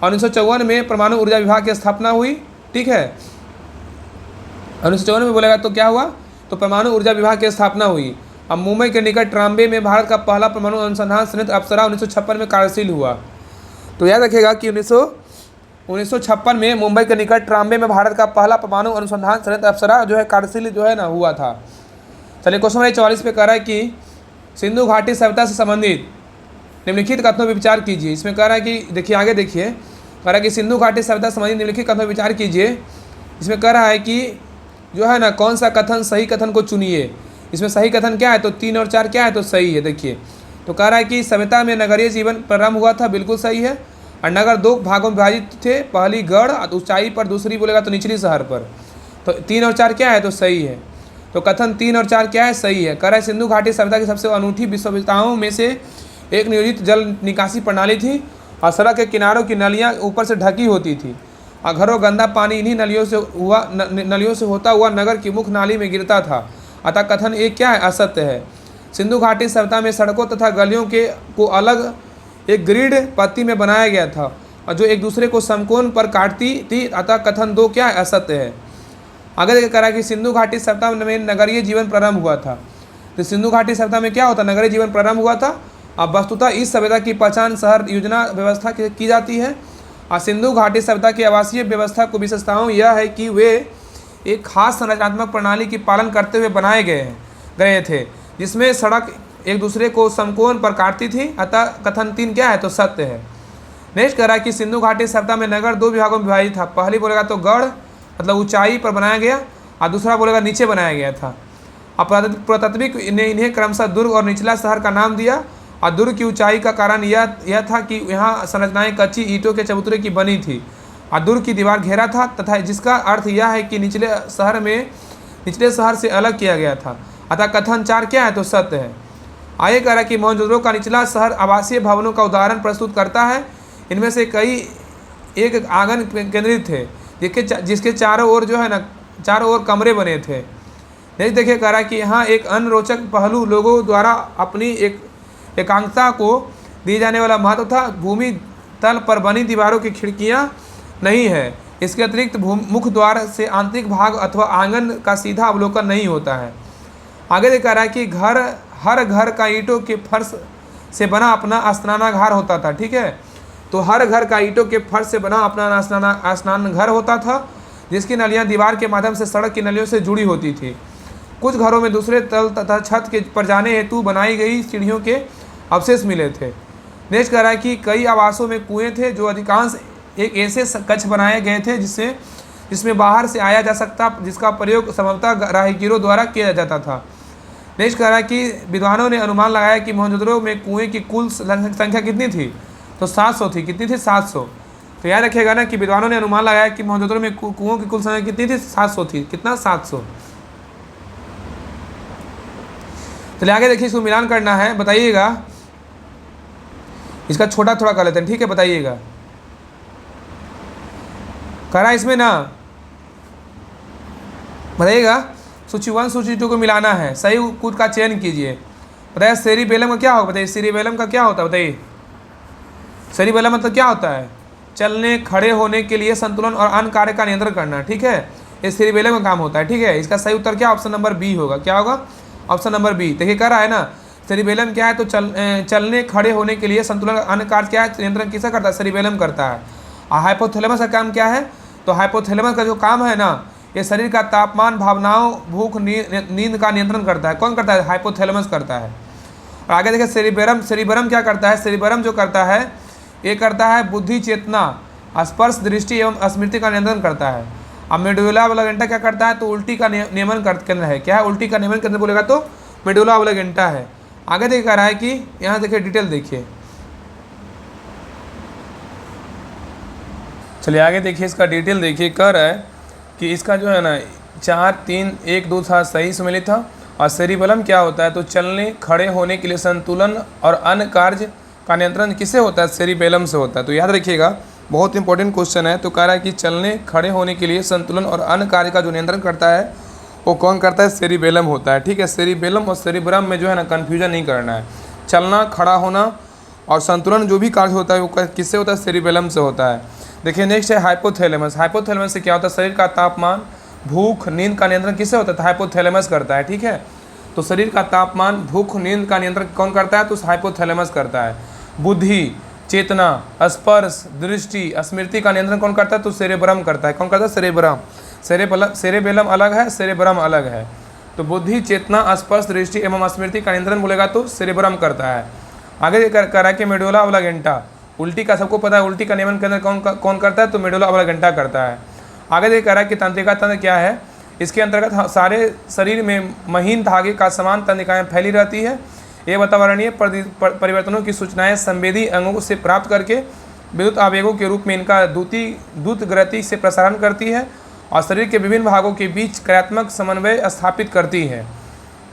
1954 में परमाणु ऊर्जा विभाग की स्थापना हुई। ठीक है, 1954 में बोलेगा तो क्या हुआ, तो परमाणु ऊर्जा विभाग की स्थापना हुई। अब मुंबई के निकट ट्राम्बे में भारत का पहला परमाणु अनुसंधान संयंत्र अप्सरा 1956 में कार्यशील हुआ। तो याद रखिएगा कि 1956 में मुंबई के निकट ट्राम्बे में भारत का पहला परमाणु अनुसंधान संयंत्र अप्सरा जो है कार्यशील जो है ना हुआ था। चलिए क्वेश्चन नंबर 44 पे कह रहा है कि सिंधु घाटी सभ्यता से संबंधित निम्नलिखित कथनों पर विचार कीजिए। इसमें कह रहा है कि देखिए आगे देखिए, कह रहा है कि सिंधु घाटी सभ्यता से संबंधित निम्नलिखित कथनों पर विचार कीजिए। इसमें कह रहा है कि जो है ना कौन सा कथन सही कथन को चुनिए। इसमें सही कथन क्या है, तो 3 और 4 क्या है, तो सही है। देखिए तो कह रहा है कि सभ्यता में नगरीय जीवन प्रारंभ हुआ था, बिल्कुल सही है। और नगर 2 भागों में विभाजित थे, पहली गढ़ ऊंचाई पर, दूसरी बोलेगा तो निचली शहर पर। तो 3 और 4 क्या है, तो सही है। तो कथन 3 और 4 क्या है, सही है। कह रहा है सिंधु घाटी सभ्यता की सबसे अनूठी विशेषताओं में से एक नियोजित जल निकासी प्रणाली थी और सड़क के किनारों की नलियाँ ऊपर से ढकी होती थी और घरों गंदा पानी इन्हीं नलियों से होता हुआ नगर की मुख्य नाली में गिरता था। अतः कथन एक क्या है, असत्य है। सिंधु घाटी सभ्यता में सड़कों तथा गलियों को अलग एक ग्रिड पत्ती में बनाया गया था और जो एक दूसरे को समकोण पर काटती थी। अतः कथन 2 क्या है, असत्य है। आगे देखिए कह रहा है कि सिंधु घाटी सभ्यता में नगरीय जीवन प्रारंभ हुआ था। तो सिंधु घाटी सभ्यता में क्या होता, नगरीय जीवन प्रारंभ हुआ था। अब वस्तुतः इस सभ्यता की पहचान शहर योजना व्यवस्था की जाती है। और सिंधु घाटी सभ्यता की आवासीय व्यवस्था को विशेषताओं यह है कि वे एक खास संरचनात्मक प्रणाली की पालन करते हुए बनाए गए थे, जिसमें सड़क एक दूसरे को समकोण पर काटती थी। अतः कथन 3 क्या है, तो सत्य है। नेक्स्ट कह रहा है कि सिंधु घाटी सभ्यता में नगर 2 विभागों में विभाजित था। पहली बोलेगा तो गढ़ मतलब ऊंचाई पर बनाया गया और दूसरा बोलेगा नीचे बनाया गया था। अब पुरातात्विक ने इन्हें क्रमशः दुर्ग और निचला शहर का नाम दिया। और दुर्ग की ऊंचाई का कारण यह था कि यहाँ संरचनाएं कच्ची ईंटों के चबूतरे की बनी थी और दुर्ग की दीवार घेरा था, तथा जिसका अर्थ यह है कि निचले शहर से अलग किया गया था। अतः कथन 4 क्या है, तो सत्य है। आगे कह रहा है कि मोहनजोदड़ो का निचला शहर आवासीय भवनों का उदाहरण प्रस्तुत करता है। इनमें से कई एक आंगन केंद्रित थे जिसके चारों ओर जो है ना चारों ओर कमरे बने थे। नेक्स्ट देखिए कह रहा है कि यहाँ एक अन्य रोचक पहलू लोगों द्वारा अपनी एकांकता को दिए जाने वाला महत्व था। भूमि तल पर बनी दीवारों की खिड़कियाँ नहीं है। इसके अतिरिक्त मुख्य द्वार से आंतरिक भाग अथवा आंगन का सीधा अवलोकन नहीं होता है। आगे कह रहा है कि हर घर का ईंटों के फर्श से बना अपना स्नानागार होता था। ठीक है, तो हर घर का ईंटों के फर्श से बना अपना स्नान घर होता था, जिसकी नलियाँ दीवार के माध्यम से सड़क की नलियों से जुड़ी होती थी। कुछ घरों में दूसरे तल तथा छत के पर जाने हेतु बनाई गई सीढ़ियों के अवशेष मिले थे। नेक्स्ट कह रहा है कि कई आवासों में कुएं थे, जो अधिकांश एक ऐसे कक्ष बनाए गए थे जिसमें बाहर से आया जा सकता, जिसका प्रयोग संभवतः राहगीरों द्वारा किया जाता था। नेक्स्ट कह रहा है कि विद्वानों ने अनुमान लगाया कि मोहनजोदड़ो में कुएं की कुल संख्या कितनी थी, तो 700 थी। कितनी थी, 700। तो याद रखिएगा ना कि विद्वानों ने अनुमान लगाया कि मोहनजोदड़ो में कुओं की कुल संख्या कितनी थी, 700 थी। कितना, 700। चलिए आगे देखिए, इसको मिलान करना है, बताइएगा। इसका छोटा थोड़ा कर लेते हैं, ठीक है, बताइएगा। करा इसमें ना, बताइएगा। सूची 1 सूची 2 को मिलाना है, सही कूद का चयन कीजिए। बताइए सेरिबेलम का क्या होगा, बताइए सेरिबेलम का क्या होता है, बताइए। सेरिबेलम मतलब क्या होता है, चलने खड़े होने के लिए संतुलन और अन्य कार्य का नियंत्रण करना। ठीक है, ये सेरिबेलम का काम होता है। ठीक है, इसका सही उत्तर क्या, ऑप्शन नंबर बी होगा। क्या होगा, ऑप्शन नंबर बी। देखिए कह रहा है ना, सेरिबेलम क्या है, तो चलने खड़े होने के लिए संतुलन अन्य कार्य क्या है, नियंत्रण किसका करता है, सेरिबेलम करता है। और हाइपोथैलेमस का काम क्या है, तो हाइपोथैलेमस का जो काम है ना, ये शरीर का तापमान, भावनाओं, भूख, नींद का नियंत्रण करता है। कौन करता है, हाइपोथैलेमस करता है। और आगे देखिए सेरिबेरम क्या करता है, सेरिबेरम जो करता है, ये करता है बुद्धि, चेतना, स्पर्श, दृष्टि एवं स्मृति का नियंत्रण करता है। अब मेडुला ओब्लांगेटा क्या करता है, तो उल्टी का नियमन केंद्र है। क्या है, उल्टी का नियमन केंद्र बोलेगा तो मेडुला ओब्लांगेटा है। आगे देखिए कह रहा है कि यहाँ देखिए डिटेल देखिए। चलिए आगे देखिए, इसका डिटेल देखिए। कह रहा है कि इसका जो है ना 4, 3, 1, 2 था सही सुमिलित था। और सेरिबेलम क्या होता है, तो चलने खड़े होने के लिए संतुलन और अन्य कार्य का नियंत्रण किससे होता है, सेरिबेलम से होता है। तो याद रखिएगा, बहुत इंपॉर्टेंट क्वेश्चन है। तो कह रहा है कि चलने खड़े होने के लिए संतुलन और अन्य कार्य का जो नियंत्रण करता है वो कौन करता है, सेरिबेलम होता है। ठीक है, सेरिबेलम और सेरिब्रम में जो है ना कन्फ्यूजन नहीं करना है। चलना, खड़ा होना और संतुलन जो भी कार्य होता है वो किससे होता है, सेरिबेलम से होता है। देखिए नेक्स्ट है हाइपोथैलेमस। हाइपोथैलेमस से क्या होता है, शरीर का तापमान, भूख, नींद का नियंत्रण किससे होता है, हाइपोथैलेमस करता है। ठीक है, तो शरीर का तापमान, भूख, नींद का नियंत्रण कौन करता है, तो हाइपोथैलेमस करता है। बुद्धि, चेतना, स्पर्श, दृष्टि, स्मृति का नियंत्रण कौन करता है, तो सेरेब्रम करता है। कौन करता है, सेरेब्रम। सेरेबेलम अलग है, सेरेब्रम अलग है। तो बुद्धि, चेतना, स्पर्श, दृष्टि एवं स्मृति का नियंत्रण बोलेगा तो सेरेब्रम करता है। आगे करा कि मेडुला ऑब्लांगेंटा, उल्टी का सबको पता है, उल्टी का नियमन केंद्र कौन करता है, तो मेडुला ऑब्लांगेंटा करता है। आगे देख करा कि तंत्रिका तंत्र क्या है, इसके अंतर्गत सारे शरीर में महीन धागे का समान तंत्रिकाएँ फैली रहती है। ये वातावरणीय परिवर्तनों की सूचनाएं संवेदी अंगों से प्राप्त करके विद्युत आवेगों के रूप में इनका द्रुत गति से प्रसारण करती है और शरीर के विभिन्न भागों के बीच क्रियात्मक समन्वय स्थापित करती है।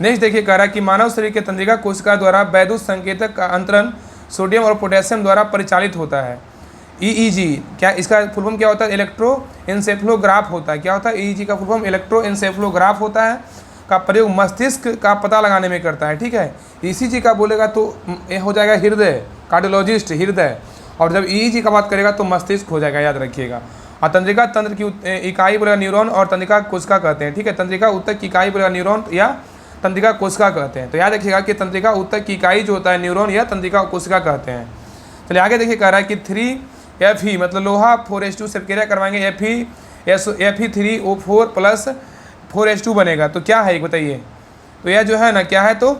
नेक्स्ट देखिए कह रहा है कि मानव शरीर के तंत्रिका कोशिका द्वारा वैद्युत संकेतक का अंतरण सोडियम और पोटेशियम द्वारा परिचालित होता है। EEG क्या, इसका फुल फॉर्म क्या होता है, इलेक्ट्रोएन्सेफेलोग्राफ होता है। क्या होता है, EEG का फुल फॉर्म इलेक्ट्रोएन्सेफेलोग्राफ होता है, का प्रयोग मस्तिष्क का पता लगाने में करता है। ठीक है, ECG का बोलेगा तो ये हो जाएगा हृदय, कार्डियोलॉजिस्ट हृदय, और जब EEG का बात करेगा तो मस्तिष्क हो जाएगा, याद रखिएगा। और तंत्रिका तंत्र की इकाई बोलेगा न्यूरॉन और तंत्रिका कोशिका कहते हैं। ठीक है, तंत्रिका ऊतक की इकाई बोलेगा न्यूरॉन या तंत्रिका कोशिका कहते हैं। तो याद रखिएगा कि तंत्रिका ऊतक की इकाई जो होता है न्यूरॉन या तंत्रिका कोशिका कहते हैं। चलिए आगे देखिए कह रहा है कि 3Fe मतलब लोहा 4H2 से क्रिया करवाएंगे, Fe3O4 प्लस 4H2 बनेगा। तो क्या है बताइए, तो यह जो है ना क्या है, तो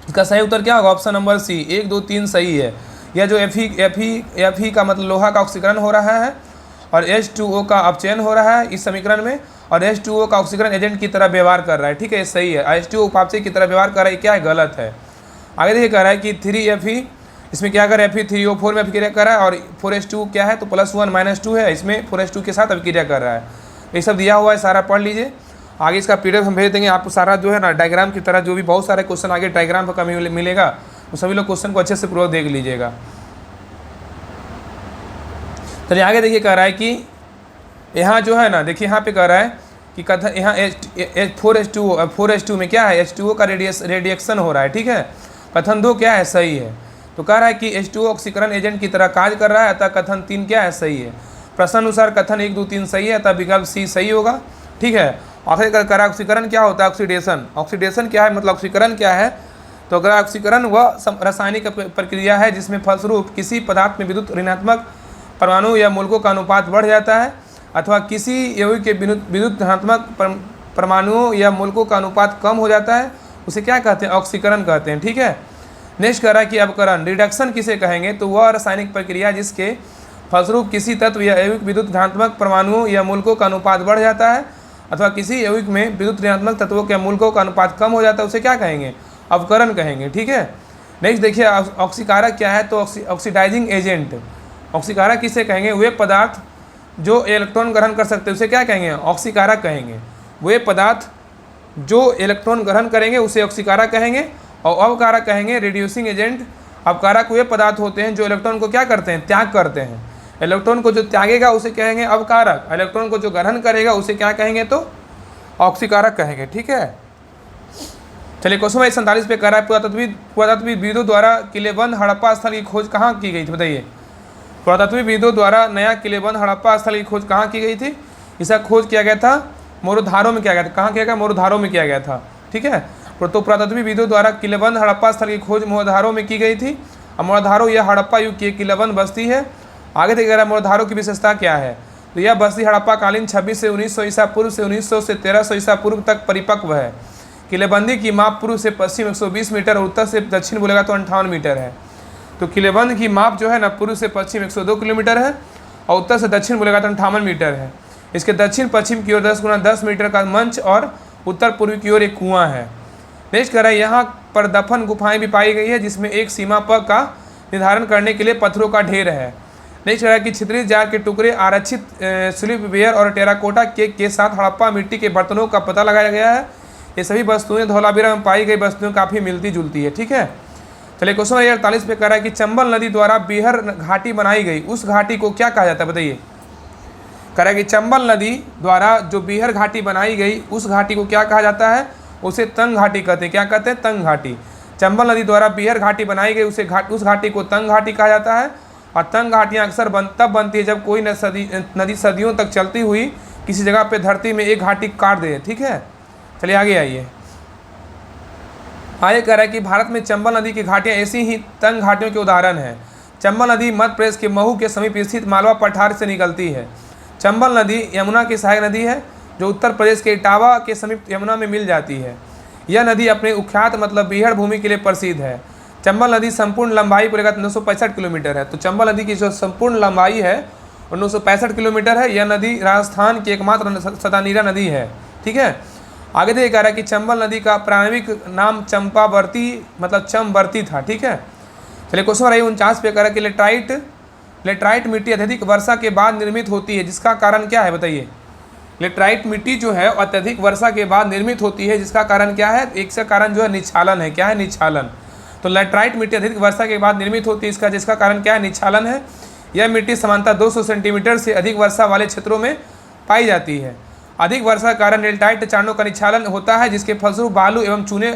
इसका सही उत्तर क्या होगा, ऑप्शन नंबर सी, 1 2 3 सही है। यह जो Fe का मतलब लोहा का ऑक्सीकरण हो रहा है और H2O का अपचयन हो रहा है इस समीकरण में, और H2O का ऑक्सीकरण एजेंट की तरह व्यवहार कर रहा है। ठीक है, सही है, H2O उपापचय की तरह व्यवहार कर रहा है, क्या है, गलत है। आगे देखिए कह रहा है कि 3Fe इसमें क्या कर, Fe3O4 में अभिक्रिया कर रहा है, और 4H2 क्या है, तो +1 -2 है, इसमें 4H2 के साथ अभिक्रिया कर रहा है। ये सब दिया हुआ है, सारा पढ़ लीजिए। आगे इसका PDF हम भेज देंगे आपको, सारा जो है ना डायग्राम की तरह जो भी बहुत सारे क्वेश्चन आगे डायग्राम पर कमी मिलेगा, तो सभी लोग क्वेश्चन को अच्छे से पूरा देख लीजिएगा। चलिए आगे देखिए कह रहा है कि यहाँ जो है ना, देखिए यहाँ पे कह रहा है कि कथन यहाँ 4H2 में क्या है, H2O का रेडिएक्शन हो रहा है। ठीक है, कथन 2 क्या है, सही है। तो कह रहा है कि H2O ऑक्सीकरण एजेंट की तरह कार्य कर रहा है, अतः कथन 3 क्या है, सही है। प्रश्न अनुसार कथन 1 2 3 सही है, अतः विकल्प सी सही होगा। ठीक है, आखिर कर ऑक्सीकरण क्या होता है, ऑक्सीडेशन। ऑक्सीडेशन क्या है, मतलब ऑक्सीकरण क्या है, तो अगर ऑक्सीकरण वह रासायनिक प्रक्रिया है जिसमें फलस्वरूप किसी पदार्थ में विद्युत ऋणात्मक परमाणु या मूलकों का अनुपात बढ़ जाता है, अथवा किसी यौगिक के विद्युत धनात्मक परमाणुओं या मूलकों का अनुपात कम हो जाता है, उसे क्या कहते हैं, ऑक्सीकरण कहते हैं। ठीक है, नेक्स्ट कह रहा है कि अवकरण, रिडक्शन किसे कहेंगे, तो वह रासायनिक प्रक्रिया जिसके फलस्वरूप किसी तत्व या यौगिक विद्युत धनात्मक परमाणुओं या मूलकों का अनुपात बढ़ जाता है, अथवा किसी यौगिक में विद्युत ऋणात्मक तत्वों के मूलकों का अनुपात कम हो जाता है, उसे क्या कहेंगे, अवकरण कहेंगे। ठीक है, नेक्स्ट देखिए ऑक्सीकारक क्या है, तो ऑक्सीडाइजिंग एजेंट। ऑक्सीकारक किसे कहेंगे, वे पदार्थ जो इलेक्ट्रॉन ग्रहण कर सकते हैं उसे क्या कहेंगे, ऑक्सीकारक कहेंगे। वे पदार्थ जो इलेक्ट्रॉन ग्रहण करेंगे उसे ऑक्सीकारक कहेंगे, और अवकारक कहेंगे रिड्यूसिंग एजेंट। अवकारक वे पदार्थ होते हैं जो इलेक्ट्रॉन को क्या करते हैं, त्याग करते हैं। इलेक्ट्रॉन को जो त्यागेगा उसे कहेंगे अवकारक, इलेक्ट्रॉन को जो ग्रहण करेगा उसे क्या कहेंगे, तो ऑक्सीकारक कहेंगे। ठीक है, चलिए क्वेश्चन नंबर 47 पे कह रहा है पुरातत्वविदों द्वारा किलेबंद हड़प्पा स्थल की खोज कहाँ की गई थी, बताइए। पुरातत्वविदों द्वारा नया किलेबंद हड़प्पा स्थल की खोज कहाँ की गई थी, इसका खोज किया गया था मोरोधारो में किया गया था। कहाँ किया गया, मोरोधारो में किया गया था। ठीक है, तो पुरातत्वविदों द्वारा किलेबंद हड़प्पा स्थल की खोज मोरोधारो में की गई थी, और मोरोधारो यह हड़प्पा युग की किलेबंद बस्ती है। आगे देखिए रहा है मोरोधारो की विशेषता क्या है, तो यह बस्ती हड़प्पा कालीन 26 से 1900 ईसा पूर्व से 1900 से 1300 ईसा पूर्व तक परिपक्व है। किलेबंदी की माप पूर्व से पश्चिम 120 मीटर और उत्तर से दक्षिण बोलेगा तो 58 मीटर है। तो किलेबंद की माप जो है ना पूर्व से पश्चिम 102 किलोमीटर है और उत्तर से दक्षिण बोलेगा तो 58 मीटर है। इसके दक्षिण पश्चिम की ओर 10 × 10 मीटर का मंच और उत्तर पूर्व की ओर एक कुआं है। नेक्स्ट कह रहा है यहाँ पर दफन गुफाएं भी पाई गई है जिसमें एक सीमा पर का निर्धारण करने के लिए पत्थरों का ढेर है। नेक्स्ट कह रहा है कि छिद्रित जार के टुकड़े, आरक्षित सिल्वरवेयर और टेराकोटा के साथ हड़प्पा मिट्टी के बर्तनों का पता लगाया गया है। ये सभी वस्तुएं धौलावीरा में पाई गई वस्तुएं काफ़ी मिलती जुलती है। ठीक है, चलिए क्वेश्चन नंबर 48 पे कह रहा है कि चंबल नदी द्वारा बीहर घाटी बनाई गई उस घाटी को क्या कहा जाता है, बताइए। कह रहा है कि चंबल नदी द्वारा जो बीहर घाटी बनाई गई उस घाटी को क्या कहा जाता है, उसे तंग घाटी कहते हैं। क्या कहते हैं, तंग घाटी। चंबल नदी द्वारा बीहर घाटी बनाई गई उस घाटी को तंग घाटी कहा जाता है। और तंग घाटियाँ अक्सर तब बनती है जब कोई नदी सदियों तक चलती हुई किसी जगह पे धरती में एक घाटी काट दे। ठीक है, चलिए आगे आइए। कह रहा है कि भारत में चंबल नदी की घाटियाँ ऐसी ही तंग घाटियों के उदाहरण हैं। चंबल नदी मध्य प्रदेश के महू के समीप स्थित मालवा पठार से निकलती है। चंबल नदी यमुना की सहायक नदी है जो उत्तर प्रदेश के इटावा के समीप यमुना में मिल जाती है। यह नदी अपने उख्यात मतलब बीहड़ भूमि के लिए प्रसिद्ध है। चंबल नदी संपूर्ण लंबाई को लेकर 965 किलोमीटर है। तो चंबल नदी की जो संपूर्ण लंबाई है वो 965 किलोमीटर है। यह नदी राजस्थान की एकमात्र सतानीरा नदी है। ठीक है, आगे देखिए कह रहा है कि चंबल नदी का प्रारंभिक नाम चंपावर्ती मतलब चमवर्ती था। ठीक है, चलिए क्वेश्चन 49 पे कह रहा है कि लेटराइट मिट्टी अत्यधिक वर्षा के बाद निर्मित होती है, जिसका कारण क्या है बताइए। लेटराइट मिट्टी जो है अत्यधिक वर्षा के बाद निर्मित होती है, जिसका कारण क्या है। एक से कारण जो है निच्छालन है। क्या है, निच्छालन। तो लेटराइट मिट्टी अत्यधिक वर्षा के बाद निर्मित होती है, जिसका कारण क्या है, निच्छालन है। यह मिट्टी सामान्यतः 200 सेंटीमीटर से अधिक वर्षा वाले क्षेत्रों में पाई जाती है। अधिक वर्षा के कारण लेटराइट चट्टानों का निच्छालन होता है, जिसके फलस्वरूप बालू एवं चूने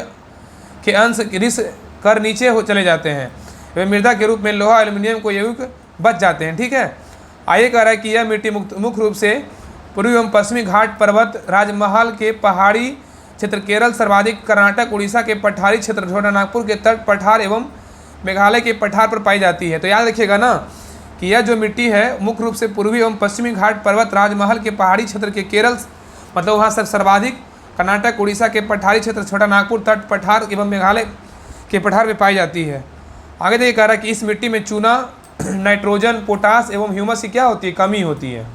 के अंश रिस कर नीचे हो चले जाते हैं वे मृदा के रूप में लोहा एल्यूमिनियम को युक्त बच जाते हैं। ठीक है, आइए कह रहा है कि यह मिट्टी मुख्य रूप से पूर्वी एवं पश्चिमी घाट पर्वत राजमहल के पहाड़ी क्षेत्र, केरल सर्वाधिक, कर्नाटक उड़ीसा के पठारी क्षेत्र, छोटा नागपुर के तट पठार एवं मेघालय के पठार पर पाई जाती है। तो याद रखिएगा ना कि यह जो मिट्टी है मुख्य रूप से पूर्वी एवं पश्चिमी घाट पर्वत राजमहल के पहाड़ी क्षेत्र के केरल मतलब वहाँ सर्वाधिक, कर्नाटक उड़ीसा के पठारी क्षेत्र, छोटा नागपुर तट पठार एवं मेघालय के पठार में पाई जाती है। आगे देखिए कह रहा है कि इस मिट्टी में चूना, नाइट्रोजन, पोटास एवं ह्यूमस की क्या होती है, कमी होती है।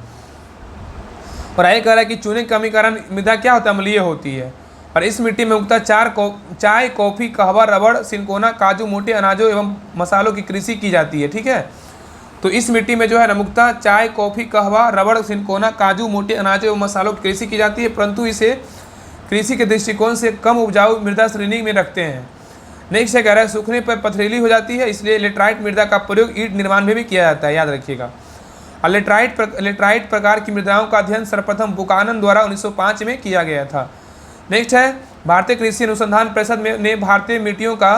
और आगे कह रहा है कि चूने की कमी कारण मृदा क्या होता है, अम्लीय होती है। और इस मिट्टी में मुख्यतः चाय, कॉफ़ी, कहवा, रबड़, सिनकोना, काजू, मोटे अनाजों एवं मसालों की कृषि की जाती है। ठीक है, तो इस मिट्टी में जो है ना मुख्यतः चाय, कॉफ़ी, कहवा, रबड़, सिनकोना, काजू, मोटे अनाजों एवं मसालों की कृषि की जाती है, परंतु इसे कृषि के दृष्टिकोण से कम उपजाऊ मृदा श्रेणी में रखते हैं। नेक्स्ट है कह रहा है सूखने पर पथरीली हो जाती है, इसलिए लेटराइट मृदा का प्रयोग ईंट निर्माण में भी किया जाता है। याद रखिएगा। और लेटराइट प्रकार की मृदाओं का अध्ययन सर्वप्रथम बुकानन द्वारा 1905 में किया गया था। नेक्स्ट है भारतीय कृषि अनुसंधान परिषद ने भारतीय मिट्टियों का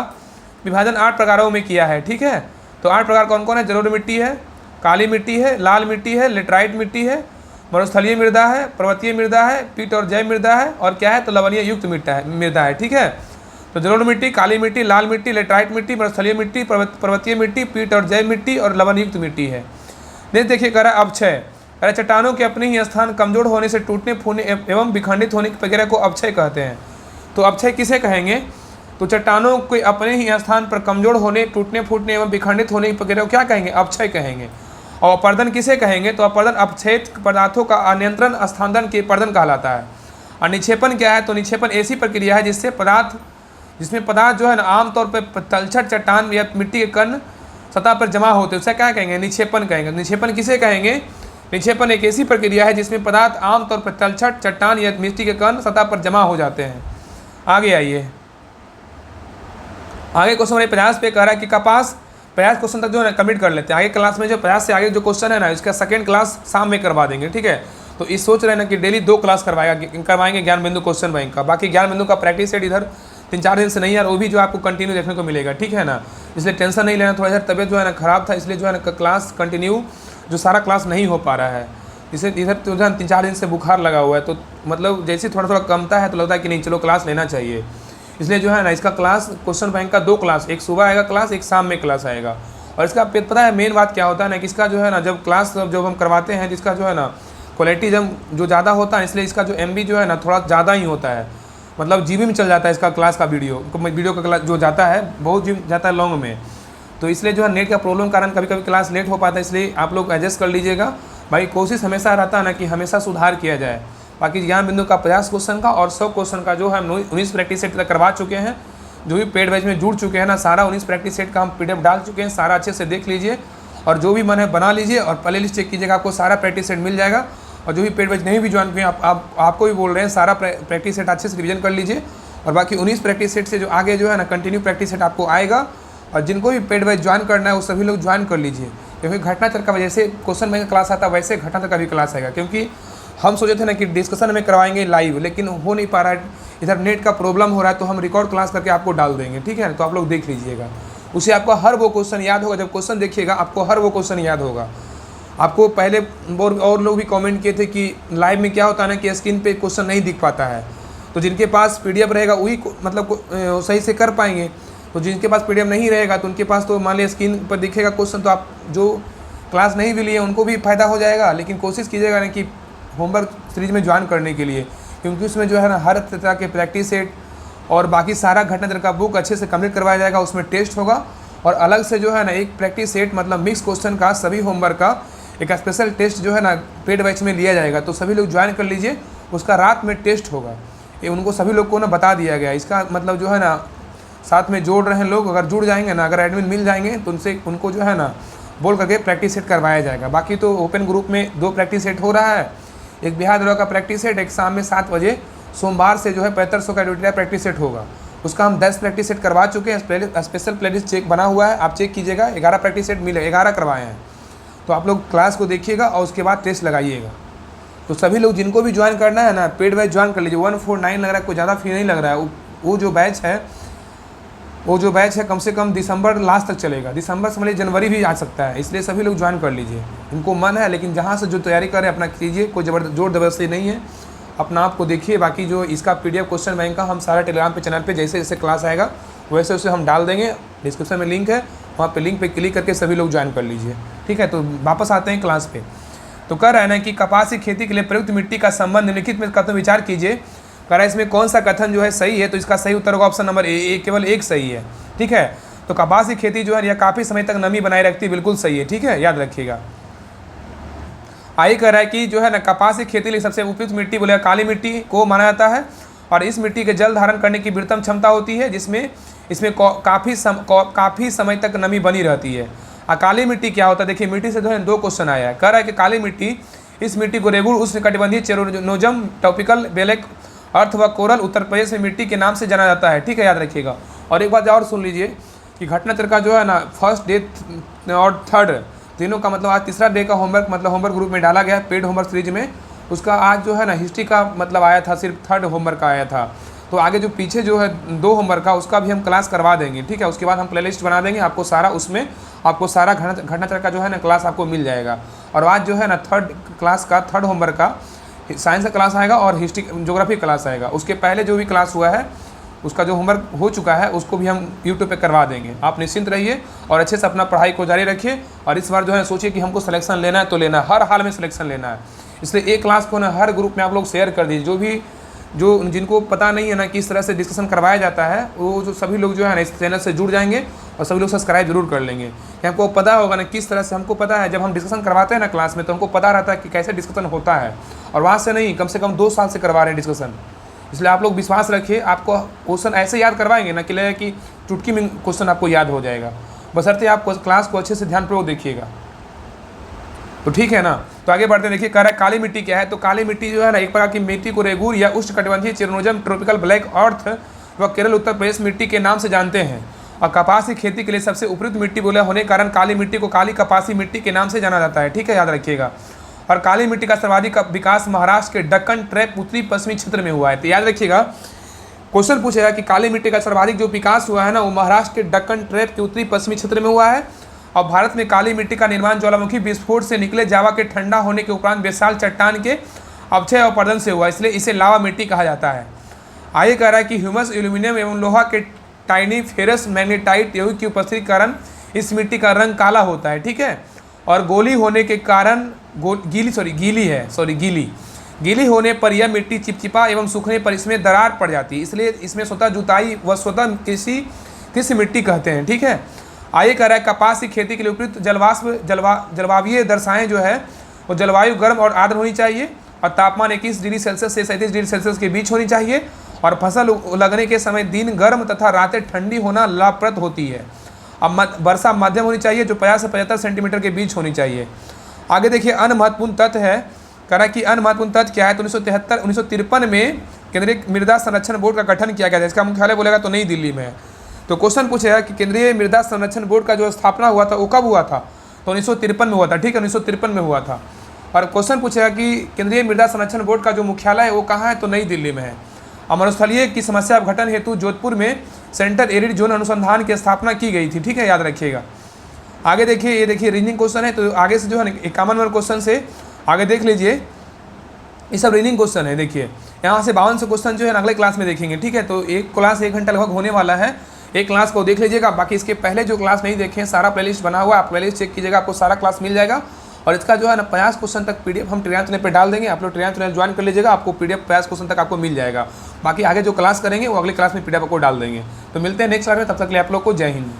विभाजन 8 प्रकारों में किया है। ठीक है, तो 8 प्रकार कौन कौन है, जलोढ़ मिट्टी है, काली मिट्टी है, लाल मिट्टी है, लेटराइट मिट्टी है, मरुस्थलीय मृदा है, पर्वतीय मृदा है, पीट और जैव मृदा है, और क्या है तो लवणीय युक्त मृदा है। ठीक है, तो जलोढ़ मिट्टी, काली मिट्टी, लाल मिट्टी, लेटराइट मिट्टी, मरुस्थलीय मिट्टी, पर्वतीय मिट्टी, पीट और जैव मिट्टी और लवण युक्त मिट्टी है। देखिए कह रहा है अपक्षय, कह रहा चट्टानों के अपने ही स्थान कमजोर होने से टूटने फूटने एवं विखंडित होने की प्रक्रिया को अपक्षय कहते हैं। तो अपक्षय किसे कहेंगे, तो चट्टानों के अपने ही स्थान पर कमजोर होने, टूटने फूटने एवं विखंडित होने की प्रक्रिया को क्या कहेंगे, अपक्षय कहेंगे। और अपर्दन किसे कहेंगे, तो अपर्दन अपक्षयित पदार्थों का अनियंत्रण स्थानांतरण के पर्दन कहलाता है। और निक्षेपण क्या है, तो निक्षेपण ऐसी प्रक्रिया है जिसमें पदार्थ जो है ना आमतौर पर तलछट, चट्टान या मिट्टी के कण सतह पर जमा होते हैं, उसे क्या कहेंगे, निक्षेपण कहेंगे। निक्षेपण किसे कहेंगे, निक्षेपण एक ऐसी प्रक्रिया है जिसमें पदार्थ आमतौर पर तलछट, चट्टान या मिट्टी के कण सतह पर जमा हो जाते हैं। आगे आइए, आगे क्वेश्चन नंबर 50 पे कह रहा है कि कपास 50 क्वेश्चन तक जो है ना कम्प्लीट कर लेते हैं। आगे क्लास में जो 50 से आगे जो क्वेश्चन है ना इसका सेकंड क्लास शाम में करवा देंगे। ठीक है, तो इस सोच रहे हैं ना कि डेली 2 क्लास करवाएंगे ज्ञान बिंदु क्वेश्चन बैंक का। बाकी ज्ञान बिंदु का प्रैक्टिस सेट इधर 3-4 दिन से नहीं है, और वो भी जो आपको कंटिन्यू देखने को मिलेगा। ठीक है ना, इसलिए टेंशन नहीं लेना। थोड़ा इधर तबियत जो है ना ख़राब था, इसलिए जो है ना क्लास कंटिन्यू जो सारा क्लास नहीं हो पा रहा है। इसे इधर तो जो है 3-4 दिन से बुखार लगा हुआ है, तो मतलब जैसे थोड़ा थोड़ा कमता है तो लगता है कि नहीं चलो क्लास लेना चाहिए। इसलिए जो है ना इसका क्लास क्वेश्चन बैंक का 2 क्लास, एक सुबह आएगा क्लास, एक शाम में क्लास आएगा। और इसका पता है मेन बात क्या होता है ना कि इसका जो है ना जब क्लास जब हम करवाते हैं जिसका जो है ना क्वालिटी जो ज़्यादा होता है, इसलिए इसका जो MB जो है ना थोड़ा ज़्यादा ही होता है, मतलब GB में चल जाता है इसका क्लास का वीडियो का क्लास जो जाता है बहुत जी जाता है लॉन्ग में। तो इसलिए जो है नेट का प्रॉब्लम कारण कभी कभी क्लास लेट हो पाता है, इसलिए आप लोग एडजस्ट कर लीजिएगा। भाई कोशिश हमेशा रहता है ना कि हमेशा सुधार किया जाए। बाकी ज्ञान बिंदु का 50 क्वेश्चन का और 100 क्वेश्चन का जो है हम 19 प्रैक्टिस सेट तक करवा चुके हैं। जो भी पेड बैच में जुड़ चुके हैं ना, सारा 19 प्रैक्टिस सेट का हम PDF डाल चुके हैं, सारा अच्छे से देख लीजिए और जो भी मन है बना लीजिए और प्ले लिस्ट चेक कीजिएगा, आपको सारा प्रैक्टिस सेट मिल जाएगा। और जो भी पेड बैच नहीं भी ज्वाइन किए आपको भी बोल रहे हैं सारा प्रैक्टिस सेट अच्छे से रिविजन कर लीजिए। और बाकी 19 प्रैक्टिस सेट से जो आगे जो है ना कंटिन्यू प्रैक्टिस सेट आपको आएगा। और जिनको भी पेड बैच ज्वाइन करना है वो सभी लोग ज्वाइन कर लीजिए, क्योंकि घटनाचक्र का जैसे क्वेश्चन बैंक क्लास आता है वैसे घटनाचक्र का भी क्लास आएगा, क्योंकि हम सोचे थे ना कि डिस्कशन में करवाएंगे लाइव, लेकिन हो नहीं पा रहा है, इधर नेट का प्रॉब्लम हो रहा है, तो हम रिकॉर्ड क्लास करके आपको डाल देंगे, ठीक है। तो आप लोग देख लीजिएगा, उससे आपको हर वो क्वेश्चन याद होगा। जब क्वेश्चन देखिएगा आपको हर वो क्वेश्चन याद होगा। आपको पहले और लोग भी कमेंट किए थे कि लाइव में क्या होता है ना कि स्क्रीन पे क्वेश्चन नहीं दिख पाता है, तो जिनके पास PDF रहेगा वही मतलब सही से कर पाएंगे। तो जिनके पास PDF नहीं रहेगा तो उनके पास तो मान लिया स्क्रीन पर दिखेगा क्वेश्चन, तो आप जो क्लास नहीं भी लिए उनको भी फ़ायदा हो जाएगा। लेकिन कोशिश कीजिएगा ना कि होमवर्क सीरीज में ज्वाइन करने के लिए, क्योंकि उसमें जो है ना हर तरह के प्रैक्टिस सेट और बाकी सारा घटनाचक्र का बुक अच्छे से कंप्लीट करवाया जाएगा। उसमें टेस्ट होगा और अलग से जो है ना एक प्रैक्टिस सेट मतलब मिक्स क्वेश्चन का सभी होमवर्क का एक स्पेशल टेस्ट जो है ना पेड बैच में लिया जाएगा। तो सभी लोग ज्वाइन कर लीजिए, उसका रात में टेस्ट होगा। ये उनको सभी लोग को ना बता दिया गया। इसका मतलब जो है ना साथ में जोड़ रहे हैं लोग, अगर जुड़ जाएंगे ना, अगर एडमिन मिल जाएंगे तो उनको जो है ना बोल करके प्रैक्टिस सेट करवाया जाएगा। बाकी तो ओपन ग्रुप में 2 प्रैक्टिस सेट हो रहा है, एक बिहार दौरा का प्रैक्टिस सेट, एक शाम में 7 बजे सोमवार से जो है 7500 का ड्यूटी प्रैक्टिस सेट होगा। उसका हम 10 प्रैक्टिस सेट करवा चुके हैं, स्पेशल प्लेलिस्ट चेक बना हुआ है, आप चेक कीजिएगा। 11 प्रैक्टिस सेट मिले, 11 करवाए हैं। तो आप लोग क्लास को देखिएगा और उसके बाद टेस्ट लगाइएगा। तो सभी लोग जिनको भी ज्वाइन करना है ना पेड बैच ज्वाइन कर लीजिए। 149 लग रहा है, कोई ज़्यादा फी नहीं लग रहा है। वो जो बैच है कम से कम दिसंबर लास्ट तक चलेगा, दिसंबर से मतलब जनवरी भी आ सकता है, इसलिए सभी लोग ज्वाइन कर लीजिए। इनको मन है, लेकिन जहाँ से जो तैयारी करें अपना कीजिए, कोई जोर जबरदस्ती नहीं है, अपना आपको देखिए। बाकी जो इसका PDF क्वेश्चन बैंक का हम सारा टेलीग्राम पे चैनल पे जैसे जैसे क्लास आएगा वैसे वैसे हम डाल देंगे। डिस्क्रिप्शन में लिंक है, वहाँ पे लिंक पे क्लिक करके सभी लोग ज्वाइन कर लीजिए, ठीक है। तो वापस आते हैं क्लास पे। तो कह रहे हैं ना कि कपास की खेती के लिए प्रयुक्त मिट्टी का संबंध निम्नलिखित में कथन विचार कीजिए। कह रहा है इसमें कौन सा कथन जो है सही है, तो इसका सही उत्तर होगा ऑप्शन नंबर ए, केवल एक सही है, ठीक है। तो कपास की खेती जो है यह काफ़ी समय तक नमी बनाए रखती है, बिल्कुल सही है, ठीक है, याद रखिएगा। आगे कह रहा है कि जो है ना कपास की खेती के लिए सबसे उपयुक्त मिट्टी बोले काली मिट्टी को माना जाता है, और इस मिट्टी के जल धारण करने की वृहत्तम क्षमता होती है, जिसमें काफ़ी समय तक नमी बनी रहती है। काली मिट्टी क्या होता है, देखिए मिट्टी से जो है 2 क्वेश्चन आया है। कह रहा है कि काली मिट्टी, इस मिट्टी को रेगुड़ उष्णकटिबंधीय चेरोनोजम ट्रॉपिकल बेलेक अर्थ व कोरल उत्तर प्रदेश में मिट्टी के नाम से जाना जाता है, ठीक है, याद रखिएगा। और एक बात और सुन लीजिए कि घटनाचक्र का जो है ना फर्स्ट डे और थर्ड तीनों का मतलब आज तीसरा डे का होमवर्क मतलब होमवर्क ग्रुप में डाला गया पेड होमवर्क सीरीज में। उसका आज जो है ना हिस्ट्री का मतलब आया था, सिर्फ 3rd होमवर्क आया था। तो आगे जो पीछे जो है 2 होमवर्क का उसका भी हम क्लास करवा देंगे, ठीक है। उसके बाद हम प्लेलिस्ट बना देंगे, आपको सारा उसमें आपको सारा घटनाचक्र का जो है ना क्लास आपको मिल जाएगा। और आज जो है ना 3rd क्लास का 3rd होमवर्क का साइंस का क्लास आएगा और हिस्ट्री ज्योग्राफी क्लास आएगा। उसके पहले जो भी क्लास हुआ है उसका जो होमवर्क हो चुका है उसको भी हम यूट्यूब पे करवा देंगे। आप निश्चिंत रहिए और अच्छे से अपना पढ़ाई को जारी रखिए। और इस बार जो है सोचिए कि हमको सिलेक्शन लेना है तो लेना है, हर हाल में सिलेक्शन लेना है। इसलिए एक क्लास को ना हर ग्रुप में आप लोग शेयर कर दीजिए। जिनको पता नहीं है ना किस तरह से डिस्कशन करवाया जाता है, वो जो सभी लोग जो है ना इस चैनल से जुड़ जाएंगे और सभी लोग सब्सक्राइब जरूर कर लेंगे। कि हमको पता होगा ना किस तरह से, हमको पता है जब हम डिस्कशन करवाते हैं ना क्लास में तो हमको पता रहता है कि कैसे डिस्कशन होता है। और वहाँ से नहीं, कम से कम 2 साल से करवा रहे हैं डिस्कशन। इसलिए आप लोग विश्वास रखिए, आपको क्वेश्चन ऐसे याद करवाएंगे ना कि लगेगा कि चुटकी में क्वेश्चन आपको याद हो जाएगा, बशर्ते आप क्लास को अच्छे से ध्यानपूर्वक देखिएगा। तो ठीक है ना। तो आगे बढ़ते हैं। देखिए कह रहा है काली मिट्टी क्या है, तो काली मिट्टी जो है ना एक प्रकार की मिट्टी को रेगूर या उष्णकटिबंधीय चेरोनोजम ट्रॉपिकल ब्लैक अर्थ व केरल उत्तर प्रदेश मिट्टी के नाम से जानते हैं। और कपास की खेती के लिए सबसे उपयुक्त मिट्टी बोला होने के कारण काली मिट्टी को काली कपासी मिट्टी के नाम से जाना जाता है, ठीक है, याद रखिएगा। और काली मिट्टी का सर्वाधिक विकास महाराष्ट्र के दक्कन ट्रैप उत्तरी पश्चिमी क्षेत्र में हुआ है। तो याद रखिएगा क्वेश्चन पूछेगा कि काली मिट्टी का सर्वाधिक जो विकास हुआ है ना वो महाराष्ट्र के दक्कन ट्रैप के उत्तरी पश्चिमी क्षेत्र में हुआ है। और भारत में काली मिट्टी का निर्माण ज्वालामुखी विस्फोट से निकले जावा के ठंडा होने के उपरांत विशाल चट्टान के अवक्षय और पर्दन से हुआ, इसलिए इसे लावा मिट्टी कहा जाता है। आगे कह रहा है कि ह्यूमस एल्यूमिनियम एवं लोहा के टाइनी फेरस मैग्नेटाइट यौगिक की उपस्थिति के कारण इस मिट्टी का रंग काला होता है, ठीक है। और गोली होने के कारण गीली होने पर यह मिट्टी चिपचिपा एवं सूखने पर इसमें दरार पड़ जाती है, इसलिए इसमें स्वतः जुताई व स्वतः कृषि मिट्टी कहते हैं, ठीक है। आगे कह रहा है कपास की खेती के लिए उपयुक्त जलवायु दर्शाएं जो है वो जलवायु गर्म और आर्द्र होनी चाहिए और तापमान 21 डिग्री सेल्सियस से 37 डिग्री सेल्सियस के बीच होनी चाहिए। और फसल लगने के समय दिन गर्म तथा रातें ठंडी होना लाभप्रद होती है। अब वर्षा मध्यम होनी चाहिए जो 50 से 75 सेंटीमीटर के बीच होनी चाहिए। आगे देखिए अन्य महत्वपूर्ण तथ्य है, कह रहा है कि अन्य महत्वपूर्ण तथ्य क्या है, तो 1953 में केंद्रीय मृदा संरक्षण बोर्ड का गठन किया गया था। इसका मुख्यालय बोलेगा तो नई दिल्ली में है। तो क्वेश्चन पूछेगा कि केंद्रीय मृदा संरक्षण बोर्ड का जो स्थापना हुआ था वो कब हुआ था, तो 1953 में हुआ था, ठीक है, 1953 में हुआ था। और क्वेश्चन पूछेगा कि केंद्रीय मृदा संरक्षण बोर्ड का जो मुख्यालय है वो कहाँ है, तो नई दिल्ली में है। और मरुस्थलीय की समस्या अपघटन हेतु जोधपुर में सेंटर एरिड जोन अनुसंधान की स्थापना की गई थी। ठीक है, याद रखिएगा। आगे देखिए, ये देखिए रीजनिंग क्वेश्चन है, तो आगे से जो है 51 नंबर क्वेश्चन से आगे देख लीजिए, ये सब रीजनिंग क्वेश्चन है। देखिए यहाँ से 52 क्वेश्चन जो है अगले क्लास में देखेंगे। ठीक है, तो एक क्लास 1 घंटा लगभग होने वाला है, एक क्लास को देख लीजिएगा। बाकी इसके पहले जो क्लास नहीं देखें, सारा प्लेलिस्ट बना हुआ है, आप प्लेलिस्ट चेक कीजिएगा, आपको सारा क्लास मिल जाएगा। और इसका जो है ना 50 क्वेश्चन तक पीडीएफ हम टेलीग्राम चैनल पर डाल देंगे, आप लोग टेलीग्राम चैनल ज्वाइन कर लीजिएगा, आपको पीडीएफ 50 क्वेश्चन तक आपको मिल जाएगा। बाकी आगे जो क्लास करेंगे वो अगले क्लास में पीडीएफ आपको डाल देंगे। तो मिलते हैं नेक्स्ट क्लास में, तब तक के लिए आप लोग को जय हिंद।